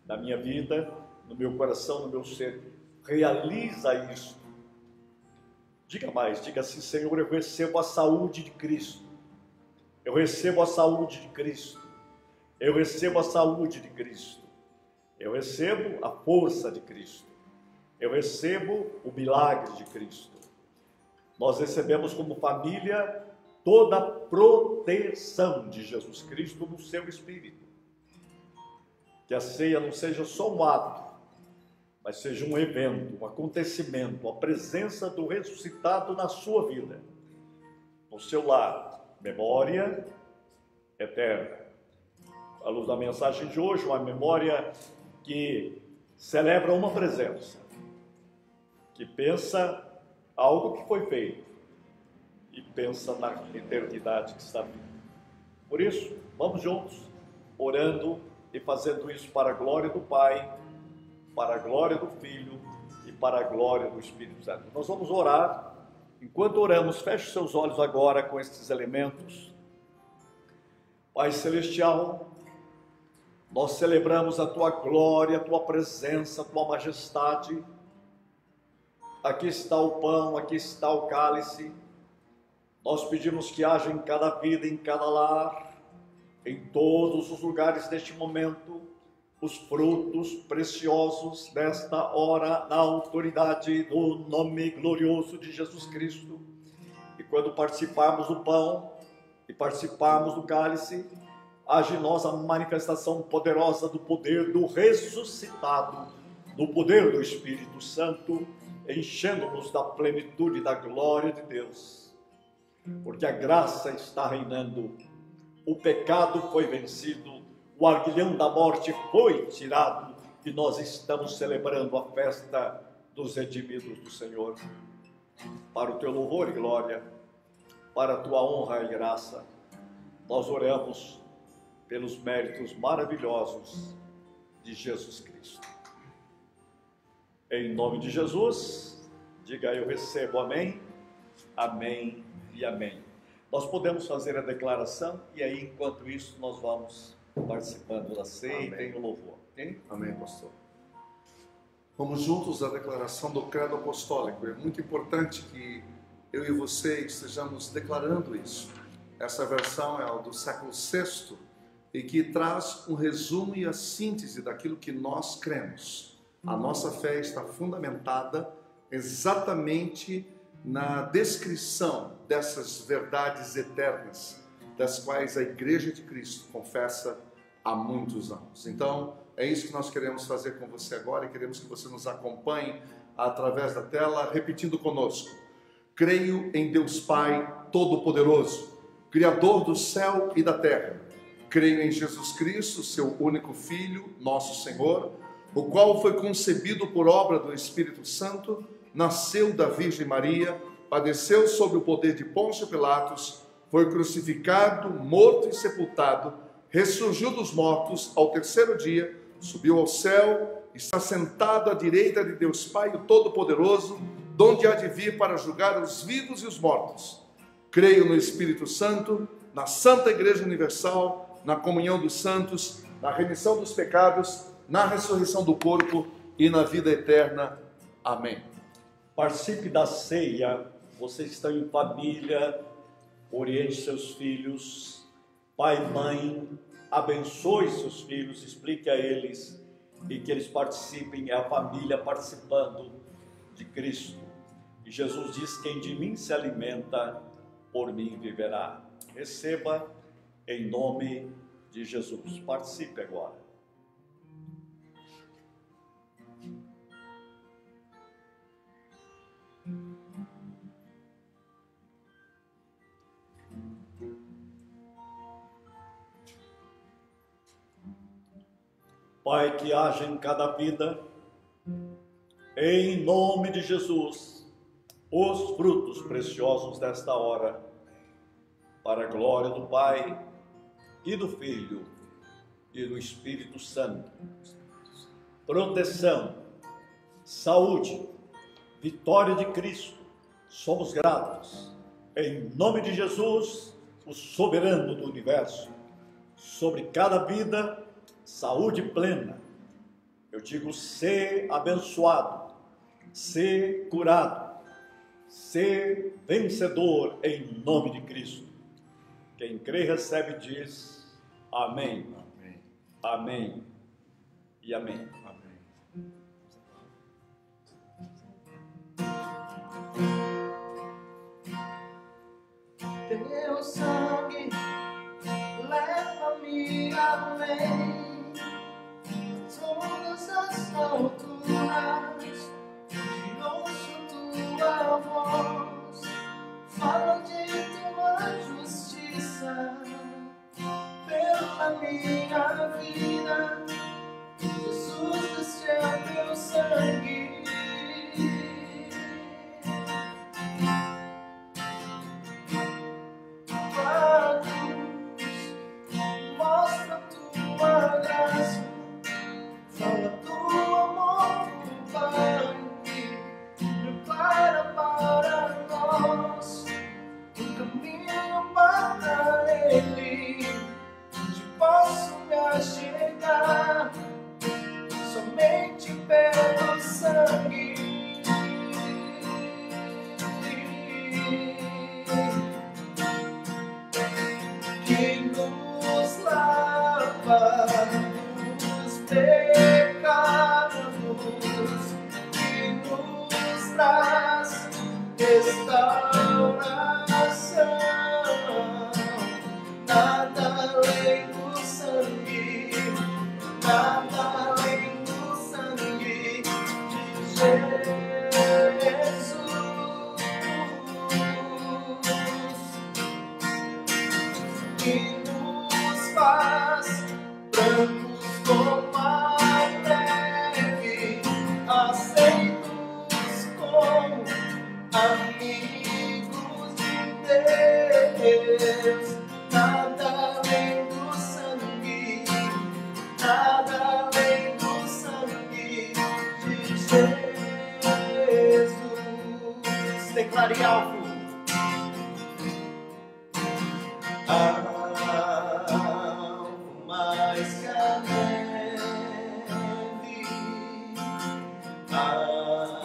na minha vida, no meu coração, no meu ser. Realiza isso. Diga mais, diga assim: Senhor, eu recebo a saúde de Cristo. Eu recebo a saúde de Cristo. Eu recebo a saúde de Cristo. Eu recebo a força de Cristo. Eu recebo o milagre de Cristo. Nós recebemos como família toda a proteção de Jesus Cristo no seu Espírito. Que a ceia não seja só um ato, mas seja um evento, um acontecimento, a presença do ressuscitado na sua vida, no seu lar. Memória eterna. À luz da mensagem de hoje, uma memória que celebra uma presença, que pensa algo que foi feito e pensa na eternidade que está vindo. Por isso, vamos juntos, orando e fazendo isso para a glória do Pai, para a glória do Filho e para a glória do Espírito Santo. Nós vamos orar. Enquanto oramos, feche seus olhos agora com estes elementos. Pai Celestial, nós celebramos a Tua glória, a Tua presença, a Tua majestade. aqui está o pão, aqui está o cálice. Nós pedimos que haja em cada vida, em cada lar, em todos os lugares deste momento, os frutos preciosos desta hora, na autoridade do nome glorioso de Jesus Cristo. E quando participarmos do pão e participarmos do cálice, haja em nós a manifestação poderosa do poder do ressuscitado, do poder do Espírito Santo, enchendo-nos da plenitude da glória de Deus. Porque a graça está reinando, o pecado foi vencido, o aguilhão da morte foi tirado e nós estamos celebrando a festa dos redimidos do Senhor. Para o teu louvor e glória, para a tua honra e graça, nós oramos pelos méritos maravilhosos de Jesus Cristo. Em nome de Jesus, diga eu recebo, amém, amém e amém. Nós podemos fazer a declaração e aí, enquanto isso, nós vamos participando da ceia e tem o louvor. Okay? Amém, pastor. Vamos juntos à declaração do credo apostólico. É muito importante que eu e você estejamos declarando isso. Essa versão é a do século VI e que traz um resumo e a síntese daquilo que nós cremos. A nossa fé está fundamentada exatamente na descrição dessas verdades eternas, das quais a Igreja de Cristo confessa há muitos anos. Então, é isso que nós queremos fazer com você agora e queremos que você nos acompanhe através da tela, repetindo conosco. Creio em Deus Pai Todo-Poderoso, Criador do céu e da terra. Creio em Jesus Cristo, seu único Filho, nosso Senhor, o qual foi concebido por obra do Espírito Santo, nasceu da Virgem Maria, padeceu sob o poder de Pôncio Pilatos, foi crucificado, morto e sepultado, ressurgiu dos mortos ao terceiro dia, subiu ao céu, está sentado à direita de Deus Pai, o Todo-Poderoso, donde há de vir para julgar os vivos e os mortos. Creio no Espírito Santo, na Santa Igreja Universal, na comunhão dos santos, na remissão dos pecados, na ressurreição do corpo e na vida eterna. Amém. Participe da ceia, vocês estão em família, oriente seus filhos, pai e mãe, abençoe seus filhos, explique a eles e que eles participem, é a família participando de Cristo. E Jesus diz, quem de mim se alimenta, por mim viverá. Receba em nome de Jesus. Participe agora. Pai, que haja em cada vida, em nome de Jesus, os frutos preciosos desta hora, para a glória do Pai e do Filho e do Espírito Santo. Proteção, saúde, vitória de Cristo, somos gratos. Em nome de Jesus, o soberano do universo, sobre cada vida, saúde plena. Eu digo, ser abençoado, ser curado, ser vencedor em nome de Cristo. Quem crê recebe e diz amém, Amém. amém e amém. Amém. Teu sangue leva-me além. Todas as alturas, onde ouço tua voz, fala de tua justiça pela minha vida. Jesus, este é teu sangue. A cruz mostra tua graça. Fala do amor do Pai, prepara para nós um caminho para Ele, onde posso me achegar somente pelo sangue. pecados e nos traz restauração. Nada além do sangue, nada além do sangue de Jesus, que nos faz brancos como a neve, aceitos como amigos de Deus. Nada além do sangue, nada além do sangue de Jesus. Declare algo. Algo mais que a neve, algo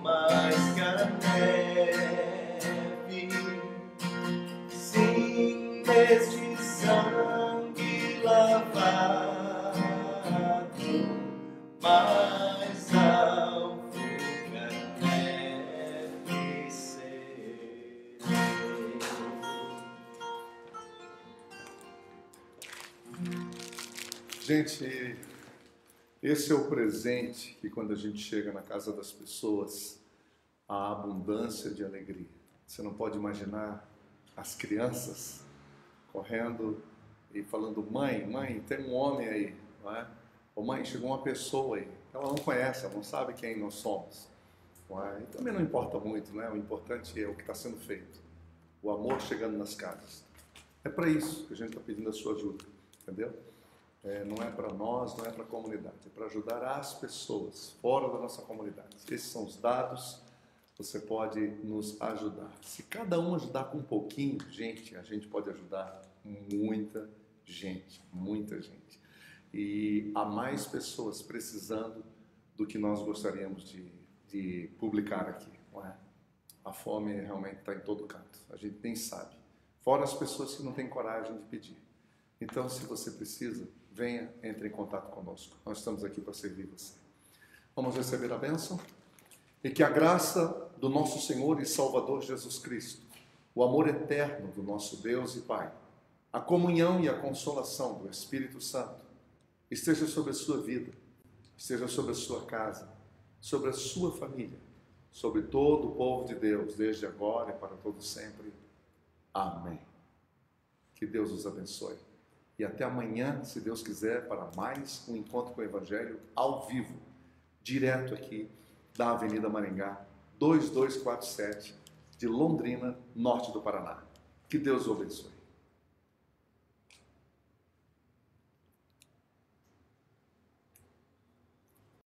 mais que a neve. Sim, este sangue lavado, mais alvo que a neve será. Gente, esse é o presente que quando a gente chega na casa das pessoas, a abundância de alegria. Você não pode imaginar as crianças correndo e falando: mãe, tem um homem aí, não é? Ou mãe, chegou uma pessoa aí. Ela não conhece, ela não sabe quem nós somos. Não é? E também não importa muito, né? O importante é o que está sendo feito. O amor chegando nas casas. É para isso que a gente está pedindo a sua ajuda, entendeu? Não é para nós, não é para a comunidade, é para ajudar as pessoas fora da nossa comunidade. Esses são os dados, você pode nos ajudar. Se cada um ajudar com um pouquinho, gente, a gente pode ajudar muita gente, muita gente. E há mais pessoas precisando do que nós gostaríamos de publicar aqui, não é? A fome realmente está em todo canto, a gente nem sabe. Fora as pessoas que não têm coragem de pedir. Então, se você precisa, venha, entre em contato conosco. Nós estamos aqui para servir você. Vamos receber a bênção? E que a graça do nosso Senhor e Salvador Jesus Cristo, o amor eterno do nosso Deus e Pai, a comunhão e a consolação do Espírito Santo esteja sobre a sua vida, esteja sobre a sua casa, sobre a sua família, sobre todo o povo de Deus, desde agora e para todo sempre. Amém. Que Deus os abençoe. E até amanhã, se Deus quiser, para mais um encontro com o Evangelho ao vivo, direto aqui da Avenida Maringá, 2247, de Londrina, norte do Paraná. Que Deus o abençoe.